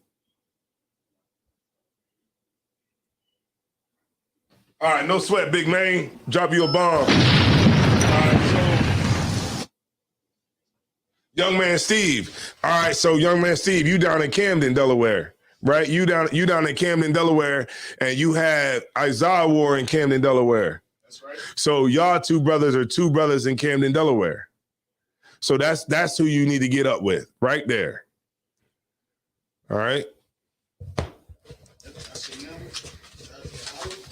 All right, no sweat, big man. Drop you a bomb. All right, so young man Steve. All right, so young man Steve, you down in Camden, Delaware, right? You down in Camden, Delaware, and you have Isaiah War in Camden, Delaware. That's right. So y'all two brothers are two brothers in Camden, Delaware. So that's who you need to get up with, right there. All right.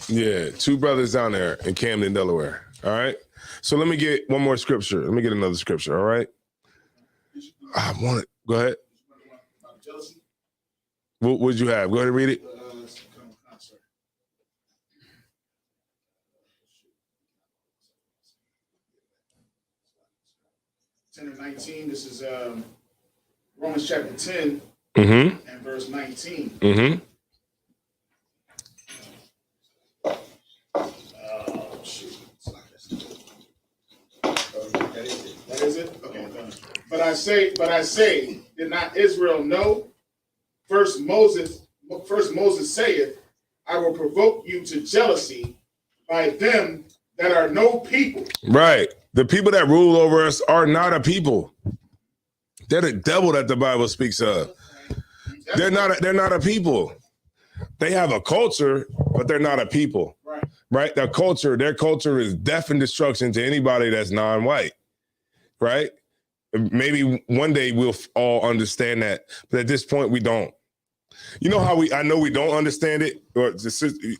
Yeah, two brothers down there in Camden, Delaware. All right. So let me get one more scripture. Let me get another scripture. All right. I want it. Go ahead. What would you have? Go ahead and read it. 10 and 19. This is Romans chapter 10 and verse 19. Mm-hmm. That is it? Okay. But I say, did not Israel know? First Moses saith, I will provoke you to jealousy by them that are no people. Right. The people that rule over us are not a people. They're the devil that the Bible speaks of. They're not a people. They have a culture, but they're not a people. Right? Their culture is death and destruction to anybody that's non-white. Right? Maybe one day we'll all understand that, but at this point we don't. You know how I know we don't understand it? Or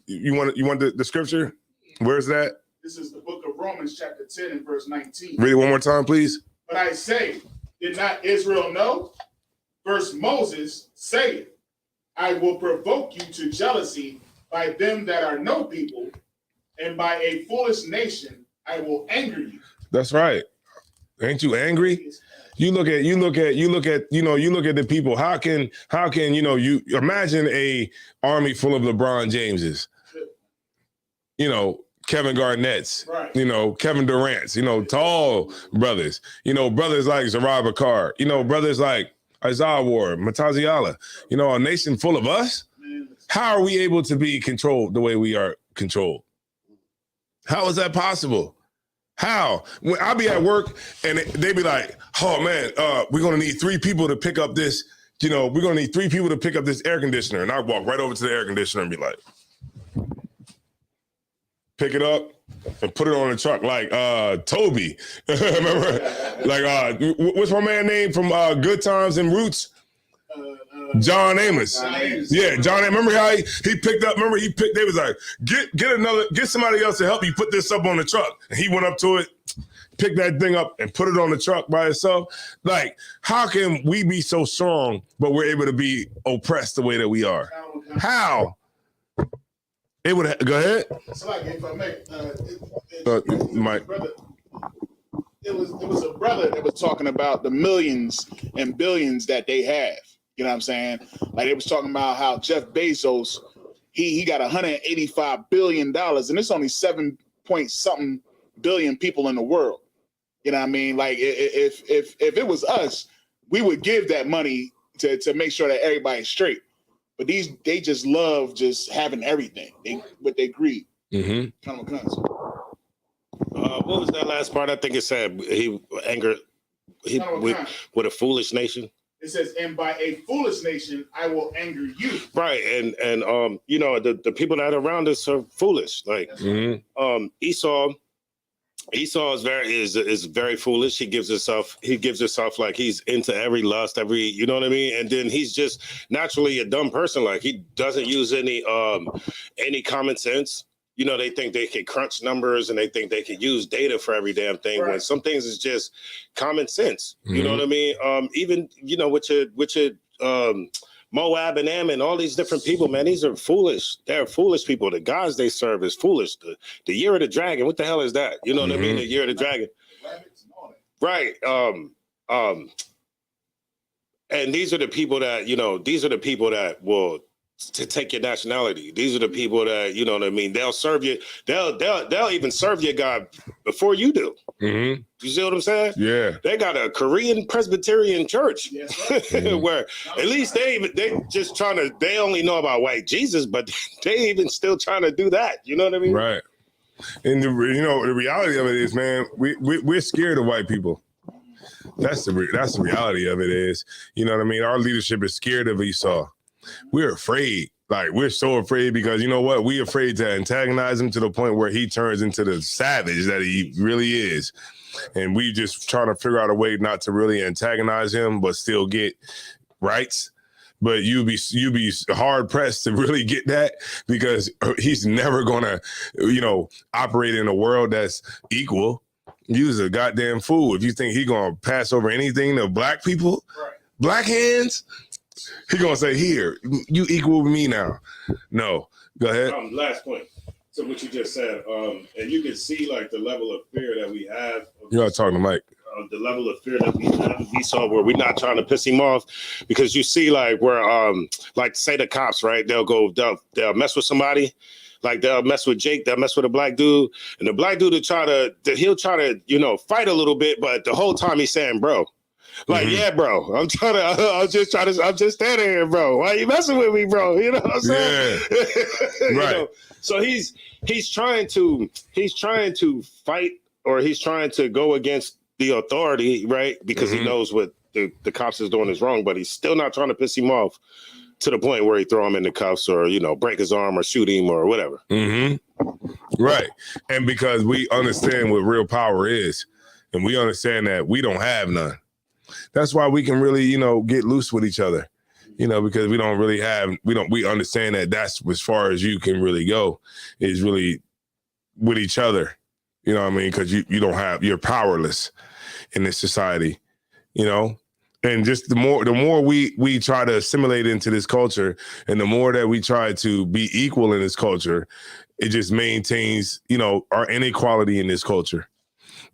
you want the scripture? Where's that? This is the book of Romans chapter 10 and verse 19. Read it one more time, please. But I say, did not Israel know? First Moses saith, I will provoke you to jealousy by them that are no people, and by a foolish nation I will anger you. That's right. Ain't you angry? You look at the people. How can you imagine a army full of LeBron Jameses? Kevin Garnett's, right. Kevin Durant's, tall brothers, brothers like Zerah Bakar, brothers like Isaiah Ward, Mataziala, a nation full of us. How are we able to be controlled the way we are controlled? How is that possible? How? When I'll be at work and they be like, oh man, we're gonna need 3 people to pick up this, we're gonna need 3 people to pick up this air conditioner. And I walk right over to the air conditioner and be like, pick it up and put it on the truck like Toby. Remember? Like what's my man name from Good Times and Roots? John Amos. Yeah, John. Remember how he picked up? Remember they was like, get somebody else to help you put this up on the truck. And he went up to it, picked that thing up and put it on the truck by itself. Like, how can we be so strong, but we're able to be oppressed the way that we are? How? It would go ahead. So like if I make Mike. It was a brother that was talking about the millions and billions that they have. You know what I'm saying? Like they was talking about how Jeff Bezos, he got $185 billion, and it's only 7-point-something billion people in the world. You know what I mean? Like if it was us, we would give that money to make sure that everybody's straight. But they just love just having everything. They greed. Mm-hmm. What was that last part? I think it said with a foolish nation. It says, and by a foolish nation, I will anger you. Right. And the people that are around us are foolish. Like Esau is very foolish. He gives himself like he's into every lust, you know what I mean? And then he's just naturally a dumb person. Like he doesn't use any common sense. They think they can crunch numbers and they think they can use data for every damn thing. Right. When some things is just common sense. Mm-hmm. You know what I mean? Even with your Moab and Ammon, all these different people, man, these are foolish. They're foolish people. The gods they serve is foolish. The year of the dragon, what the hell is that? You know what I mean? The year of the dragon. Right. And these are the people that will to take your nationality. These are the people that, you know what I mean? They'll serve you. They'll even serve your God before you do. Mm-hmm. You see what I'm saying? Yeah. They got a Korean Presbyterian church where at least they just trying to, they only know about white Jesus, but they even still trying to do that. You know what I mean? Right. And the reality of it is, man, we're scared of white people. That's the reality of it is, you know what I mean? Our leadership is scared of Esau. We're afraid. Like, we're so afraid because, you know what? We're afraid to antagonize him to the point where he turns into the savage that he really is. And we just trying to figure out a way not to really antagonize him, but still get rights. But you'd be hard pressed to really get that because he's never going to, operate in a world that's equal. You's a goddamn fool if you think he's going to pass over anything to black people, right. Black hands. He gonna say, here, you equal with me now. No, go ahead. Last point. So what you just said, and you can see like the level of fear that we have. You gotta talk to Mike. The level of fear that we have of Esau, where we're not trying to piss him off, because you see like where, like say the cops, right? They'll mess with somebody. Like they'll mess with Jake, they'll mess with a black dude, and the black dude he'll try to fight a little bit, but the whole time he's saying, bro. Like, yeah, bro, I'm just standing here, bro. Why are you messing with me, bro? You know what I'm saying? Yeah. Right. So he's trying to fight, or he's trying to go against the authority, right? Because he knows what the cops is doing is wrong, but he's still not trying to piss him off to the point where he throw him in the cuffs or, break his arm or shoot him or whatever. Mm-hmm. Right. And because we understand what real power is, and we understand that we don't have none. That's why we can really, get loose with each other, because we don't really we understand that that's as far as you can really go is really with each other. You know what I mean? Because you're powerless in this society, and just the more we try to assimilate into this culture, and the more that we try to be equal in this culture, it just maintains, our inequality in this culture.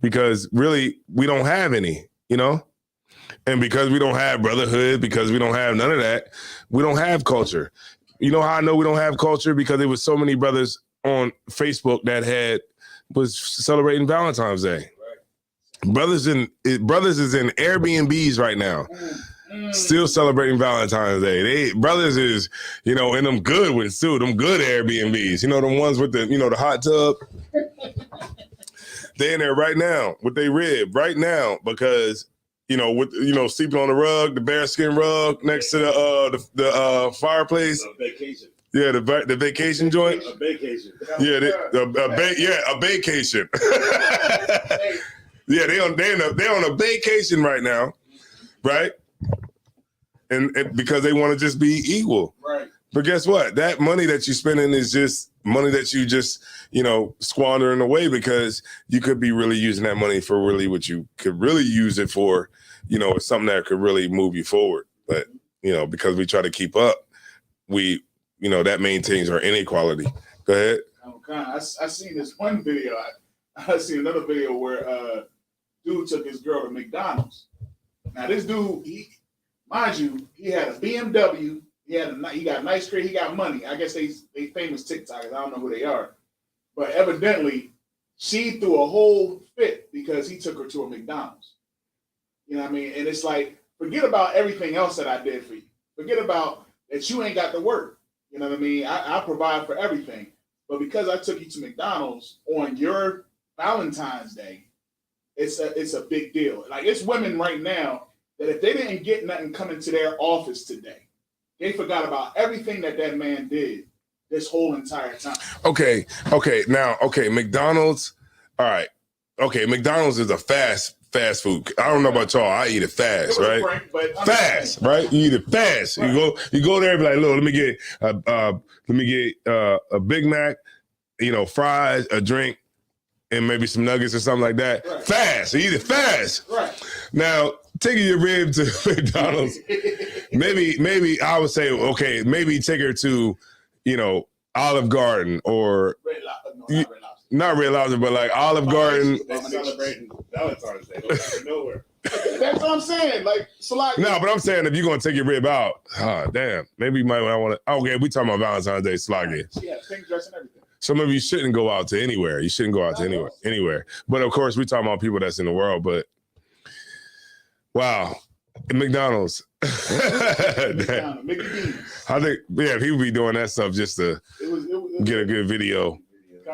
because really we don't have any, and because we don't have brotherhood, because we don't have none of that, we don't have culture. You know how I know we don't have culture? Because there was so many brothers on Facebook that was celebrating Valentine's Day. Brothers is in Airbnbs right now, still celebrating Valentine's Day. Brothers is, in them good ones too, them good Airbnbs. Them ones with the, the hot tub. They in there right now with their rib right now because, sleeping on the rug, the bearskin rug next to the fireplace. A vacation. Yeah, the vacation joint. A vacation. Yeah, a vacation. Yeah, they on a vacation right now, right? And because they want to just be equal. Right. But guess what? That money that you're spending is just money that you just, squandering away because you could be really using that money for really what you could really use it for, something that could really move you forward. But, because we try to keep up, that maintains our inequality. Go ahead. I seen this one video. I seen another video where dude took his girl to McDonald's. Now this dude, mind you, he had a BMW. He got a nice crib. He got money. I guess they famous TikTokers. I don't know who they are, but evidently she threw a whole fit because he took her to a McDonald's. You know what I mean? And it's like, forget about everything else that I did for you. Forget about that you ain't got to work. You know what I mean? I provide for everything, but because I took you to McDonald's on your Valentine's Day, it's a big deal. Like, it's women right now that if they didn't get nothing coming to their office today, they forgot about everything that man did this whole entire time. Okay. McDonald's. All right. Okay, McDonald's is a fast food. I don't know about y'all. I eat it fast, right? Fast, right? You eat it fast. Right. You go there and be like, look, let me get a Big Mac, fries, a drink, and maybe some nuggets or something like that. Right. Fast. You eat it fast. Right. Now, taking your rib to McDonald's, maybe I would say, okay, maybe take her to, Olive Garden or not Red Lobster, but like Olive Garden. They're celebrating Valentine's Day. Out of nowhere. That's what I'm saying. Like, so like. No, but I'm saying if you're gonna take your rib out, damn, maybe you might want to. Okay, we talking about Valentine's Day sloggy. Yeah, pink dress and everything. So maybe you shouldn't go out to anywhere. You shouldn't go out to anywhere. But of course, we talking about people that's in the world. But wow, McDonald's. I think people be doing that stuff just to get a good video.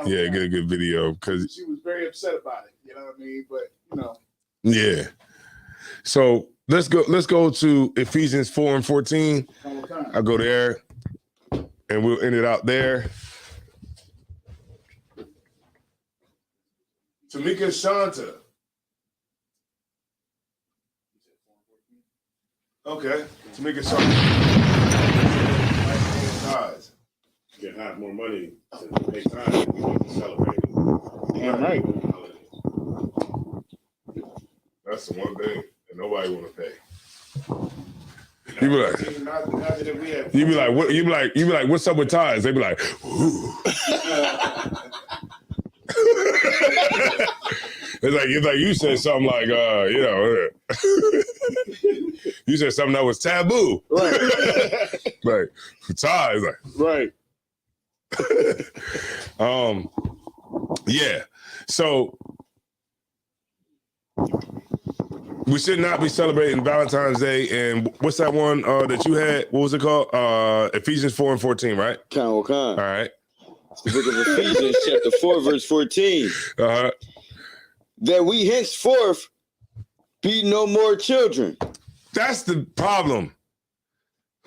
Yeah, get a good video because she was very upset about it. You know what I mean? But yeah. So let's go to Ephesians 4:14. I'll go there, and we'll end it out there. Tamika Shanta. Okay, Tamika Shanta. You can have more money to pay time to celebrate. Damn right. That's the one thing that nobody want to pay. You be like, what's up with ties? They be like, ooh. It's like you said something like, you said something that was taboo. Right. Like, ties, like. Right. Yeah. So we should not be celebrating Valentine's Day. And what's that one that you had? What was it called? Ephesians 4:14, right? All right. The book of Ephesians, chapter 4, verse 14. Uh-huh. That we henceforth be no more children. That's the problem.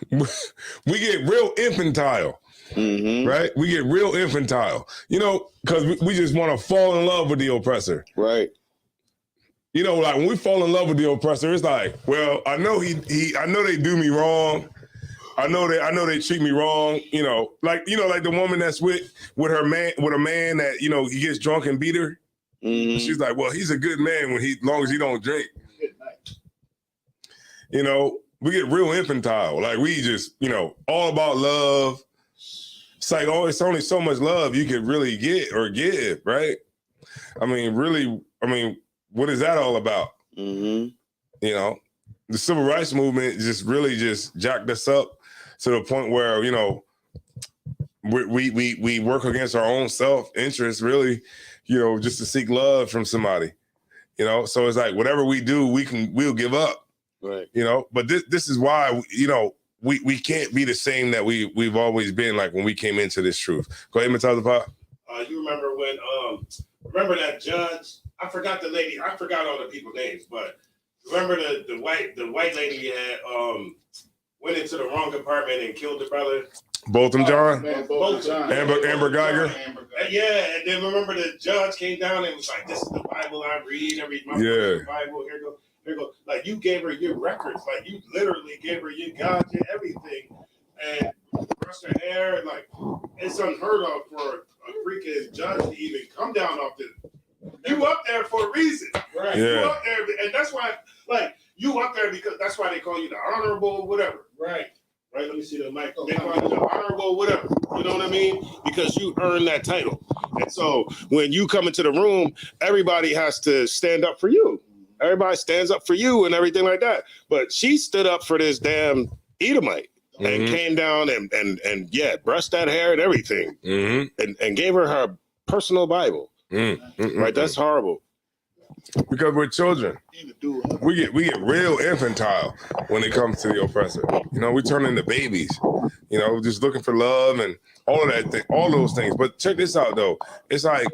We get real infantile. Mm-hmm. Right? We get real infantile, because we just want to fall in love with the oppressor. Right. Like when we fall in love with the oppressor, it's like, well, I know I know they do me wrong. I know they treat me wrong. Like the woman that's with a man that, he gets drunk and beat her. Mm-hmm. She's like, well, he's a good man as long as he don't drink. We get real infantile. Like we just, all about love. It's like, it's only so much love you can really get or give, right? what is that all about? Mm-hmm. You know, the civil rights movement just really just jacked us up to the point where, you know, we work against our own self-interest, really, you know, just to seek love from somebody. You know, so it's like whatever we do, we'll give up. Right. You know, but this is why, you know, we can't be the same that we've always been, like when we came into this truth. Go ahead, Mataza Pop. You remember when remember that judge? I forgot the lady. I forgot all the people's names, but remember the white lady had went into the wrong compartment and killed the brother. Bolton John? Bolton. Amber Geiger? Yeah, and then remember the judge came down and was like, "This is the Bible I read every month. Yeah. The Bible, here go. Like you gave her your records, like you literally gave her your God, your everything, and brushed her hair. Like it's unheard of for a freaking judge to even come down off this. You up there for a reason, right? Yeah. You up there, and that's why, like you up there because that's why they call you the honorable, whatever, right? Right, let me see the mic. They call you the honorable, whatever. You know what I mean? Because you earned that title. And so when you come into the room, everybody has to stand up for you. Everybody stands up for you and everything like that. But she stood up for this damn Edomite and came down and yeah, brushed that hair and everything. And gave her personal Bible. Right, that's horrible. Because we're children. We get real infantile when it comes to the oppressor. You know, we turn into babies. You know, just looking for love and all of that all those things. But check this out though. It's like,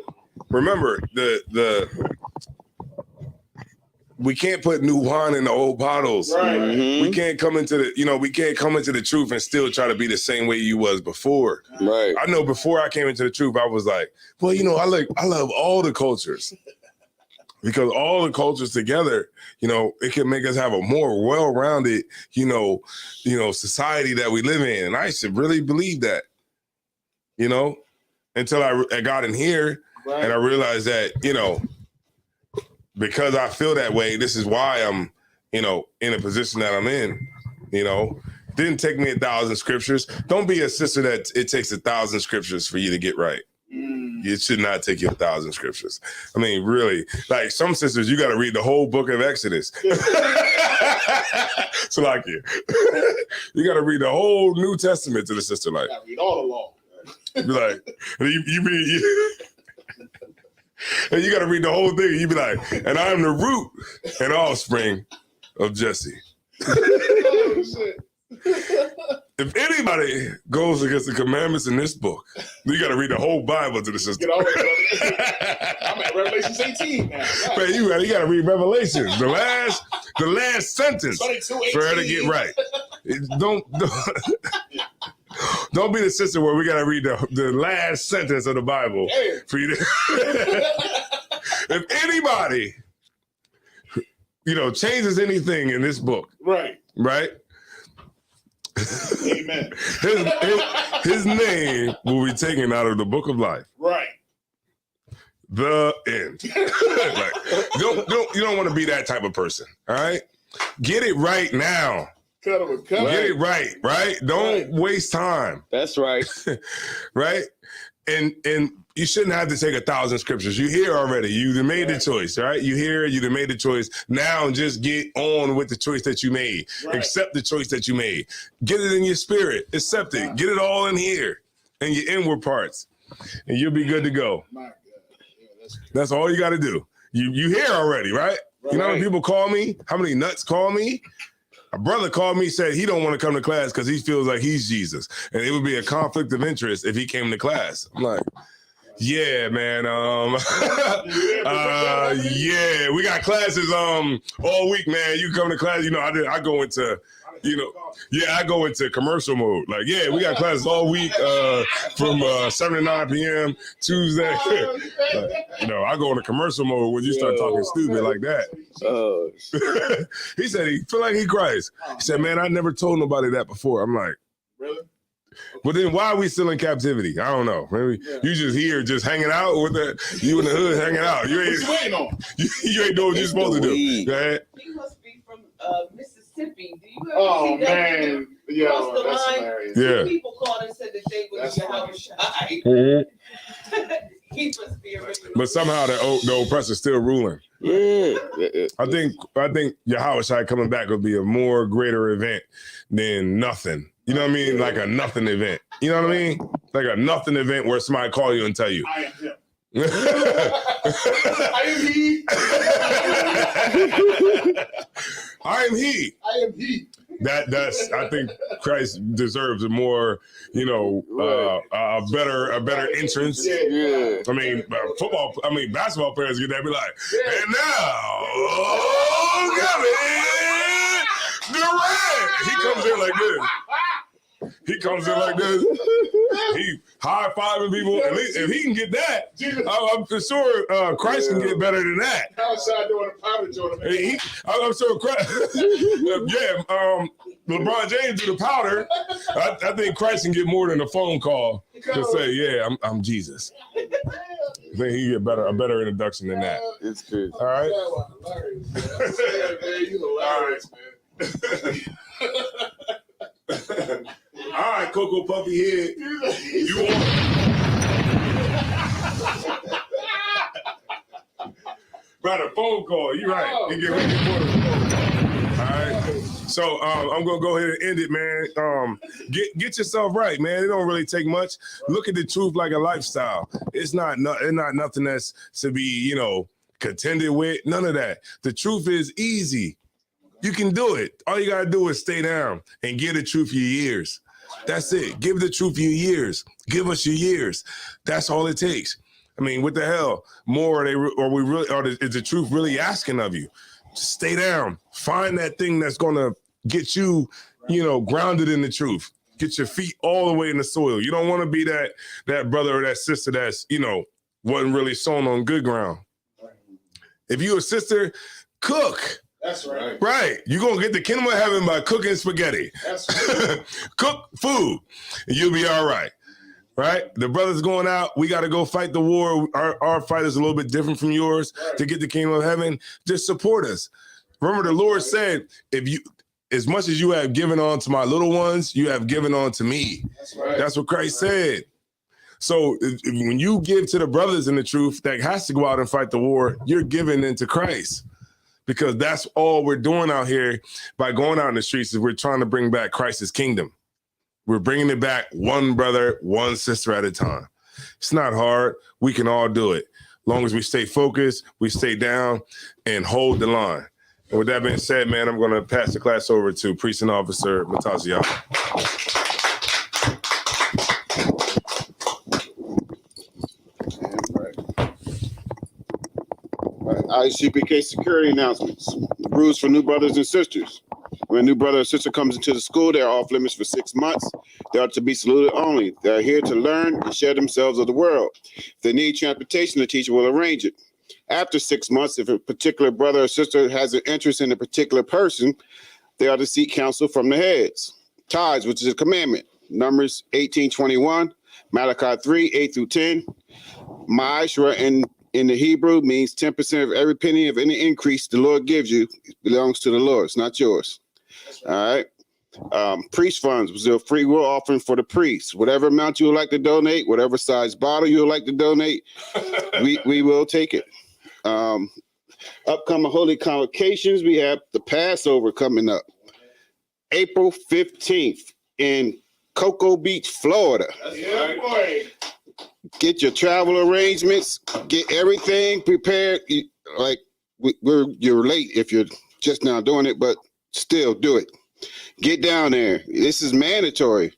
remember we can't put new wine in the old bottles. Right. We can't come into the truth and still try to be the same way you was before. Right. I know before I came into the truth, I was like, well, you know, I love all the cultures. Because all the cultures together, you know, it can make us have a more well-rounded, you know, society that we live in. And I used to really believe that, you know, until I got in here and I realized that, you know, because I feel that way, this is why I'm, you know, in a position that I'm in, you know. Didn't take me 1,000 scriptures. Don't be a sister that it takes 1,000 scriptures for you to get right. It should not take you 1,000 scriptures. I mean, really, like some sisters, you got to read the whole book of Exodus. So like you got to read the whole New Testament to the sister. Like, read all the law. Be like, and you got to read the whole thing. You be like, and I am the root and offspring of Jesse. Oh, shit. If anybody goes against the commandments in this book, you got to read the whole Bible to the sister. I'm at Revelation 18 now. Man, you got to read Revelations, the last sentence for her to get right. Don't be the sister where we got to read the last sentence of the Bible for you to. If anybody, you know, changes anything in this book, right? Amen. His name will be taken out of the book of life. Right. The end. Like, you don't want to be that type of person. All right. Get it right now. Cut him a cut. Get it right. Don't waste time. That's right. Right. And you shouldn't have to take 1,000 scriptures. You hear already. You made the choice, right? You hear, you made the choice. Now just get on with the choice that you made. Right. Accept the choice that you made. Get it in your spirit. Accept it. Get it all in here, in your inward parts, and you'll be good to go. My God. Yeah, that's all you got to do. You hear already, right? You know when people call me? How many nuts call me? A brother called me, said he don't want to come to class because he feels like he's Jesus. And it would be a conflict of interest if he came to class. I'm like, yeah, man. Yeah, we got classes all week, man. You come to class, you know, I go into, you know, I go into commercial mode. Like, yeah, we got classes all week from 7 to 9 p.m. Tuesday. You know, I go into commercial mode when you start talking stupid like that. He said he feel like he cries. He said, man, I never told nobody that before. I'm like, really? But then why are we still in captivity? I don't know. Maybe you just here, just hanging out with you in the hood hanging out. You ain't waiting on. You ain't doing what you're supposed to do. Right? You must be from Mississippi. Do you ever see that? Man. Yeah, cross the that's line? hilarious. Yeah. People called and said that they were shy. He must be a regular. But somehow the oppressor's still ruling. Yeah. I think Yahushua coming back will be a more greater event than nothing. You know what I mean? Like a nothing event. You know what I mean? Like a nothing event where somebody call you and tell you, I am him. I am he. I am he. I am he. That's I think Christ deserves a more, a better entrance. Yeah. I mean, basketball players get that be like, and now, Kevin Durant. He comes in like this. He comes in like this. He high-fiving people. At least if he can get that, I'm for sure Christ can get better than that. Outside doing a powder joint. I'm sure Christ. LeBron James do the powder. I think Christ can get more than a phone call to say, "Yeah, I'm Jesus." I think he get a better introduction than that. It's good. All right. All right, Cocoa Puffy Head. You want Right, a phone call. You're right. He get more than a phone call. All right. So I'm gonna go ahead and end it, man. Get yourself right, man. It don't really take much. Look at the truth like a lifestyle. It's not nothing that's to be, contended with. None of that. The truth is easy. You can do it. All you gotta do is stay down and give the truth your years. That's it. Give the truth your years. Give us your years. That's all it takes. I mean, what the hell? More is the truth really asking of you? Just stay down. Find that thing that's gonna get you, grounded in the truth. Get your feet all the way in the soil. You don't want to be that brother or that sister that's, wasn't really sown on good ground. If you a sister, cook. That's right. Right. You're going to get the kingdom of heaven by cooking spaghetti. That's right. Cook food. And you'll be all right. Right? The brothers going out. We got to go fight the war. Our fight is a little bit different from yours to get the kingdom of heaven. Just support us. Remember, the Lord said, as much as you have given on to my little ones, you have given on to me. That's right. That's what Christ said. So when you give to the brothers in the truth that has to go out and fight the war, you're giving into Christ. Because that's all we're doing out here by going out in the streets is we're trying to bring back Christ's kingdom. We're bringing it back one brother, one sister at a time. It's not hard. We can all do it. As long as we stay focused, we stay down and hold the line. And with that being said, man, I'm going to pass the class over to Precinct Officer Matazia. ISUPK security announcements. The rules for new brothers and sisters. When a new brother or sister comes into the school, they are off limits for 6 months. They are to be saluted only. They are here to learn and share themselves of the world. If they need transportation, the teacher will arrange it. After 6 months, if a particular brother or sister has an interest in a particular person, they are to seek counsel from the heads. Tithes, which is a commandment. Numbers 18:21, Malachi 3:8-10. Ma'ashra in the Hebrew means 10% of every penny of any increase the Lord gives you belongs to the Lord. It's not yours. All right. Priest funds was a free will offering for the priests. Whatever amount you would like to donate, whatever size bottle you would like to donate, we will take it. Upcoming holy convocations, we have the Passover coming up. April 15th in Cocoa Beach, Florida. Yeah, boy. Get your travel arrangements, get everything prepared. You're late if you're just now doing it, but still do it. Get down there. This is mandatory.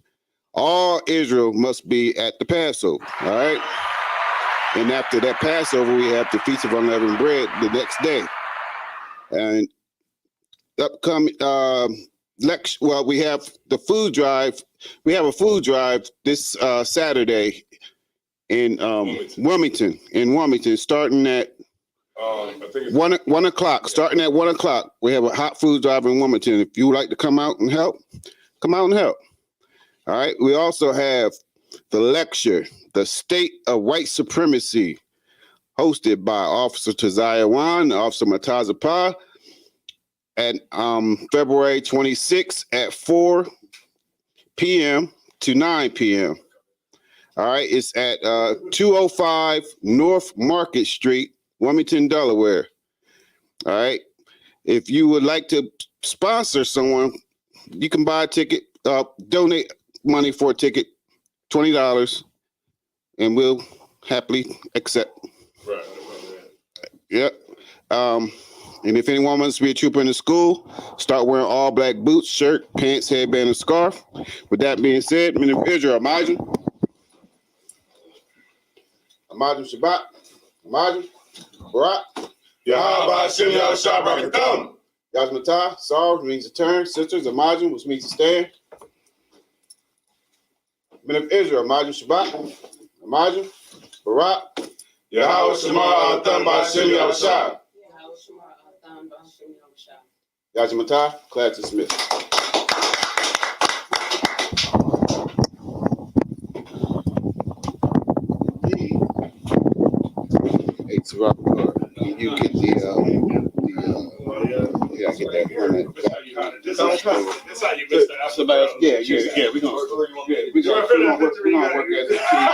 All Israel must be at the Passover. All right. And after that Passover, we have the Feast of Unleavened Bread the next day. And upcoming lecture. Well, we have the food drive. We have a food drive this Saturday in Wilmington. Starting at 1 o'clock. Starting at 1 o'clock, we have a hot food drive in Wilmington. If you would like to come out and help, come out and help. All right. We also have the lecture, "The State of White Supremacy," hosted by Officer Taziah Wan, Officer Mataza Pa, at February 26th at 4 p.m. to 9 p.m. All right, it's at 205 North Market Street, Wilmington, Delaware. All right, if you would like to sponsor someone, you can buy a ticket, donate money for a ticket, $20, and we'll happily accept. Right. Yep. And if anyone wants to be a trooper in the school, start wearing all black boots, shirt, pants, headband, and scarf. With that being said, men of Israel, Imagine Shabbat, Imagine Barak, Yahweh Hashem Yahushua Barakatam. Yashmatah, Sar, which means to turn, sisters, Imagine, which means to stand. Men of Israel, Imagine Shabbat, Imagine Barak, Yahweh Shema Atam B'Hashem Yahushua. Yashmatah, class dismissed. Hey, Tarak, you get the yeah, I get that permit. This how you missed the alphabet. Yeah, we're gonna work as a team.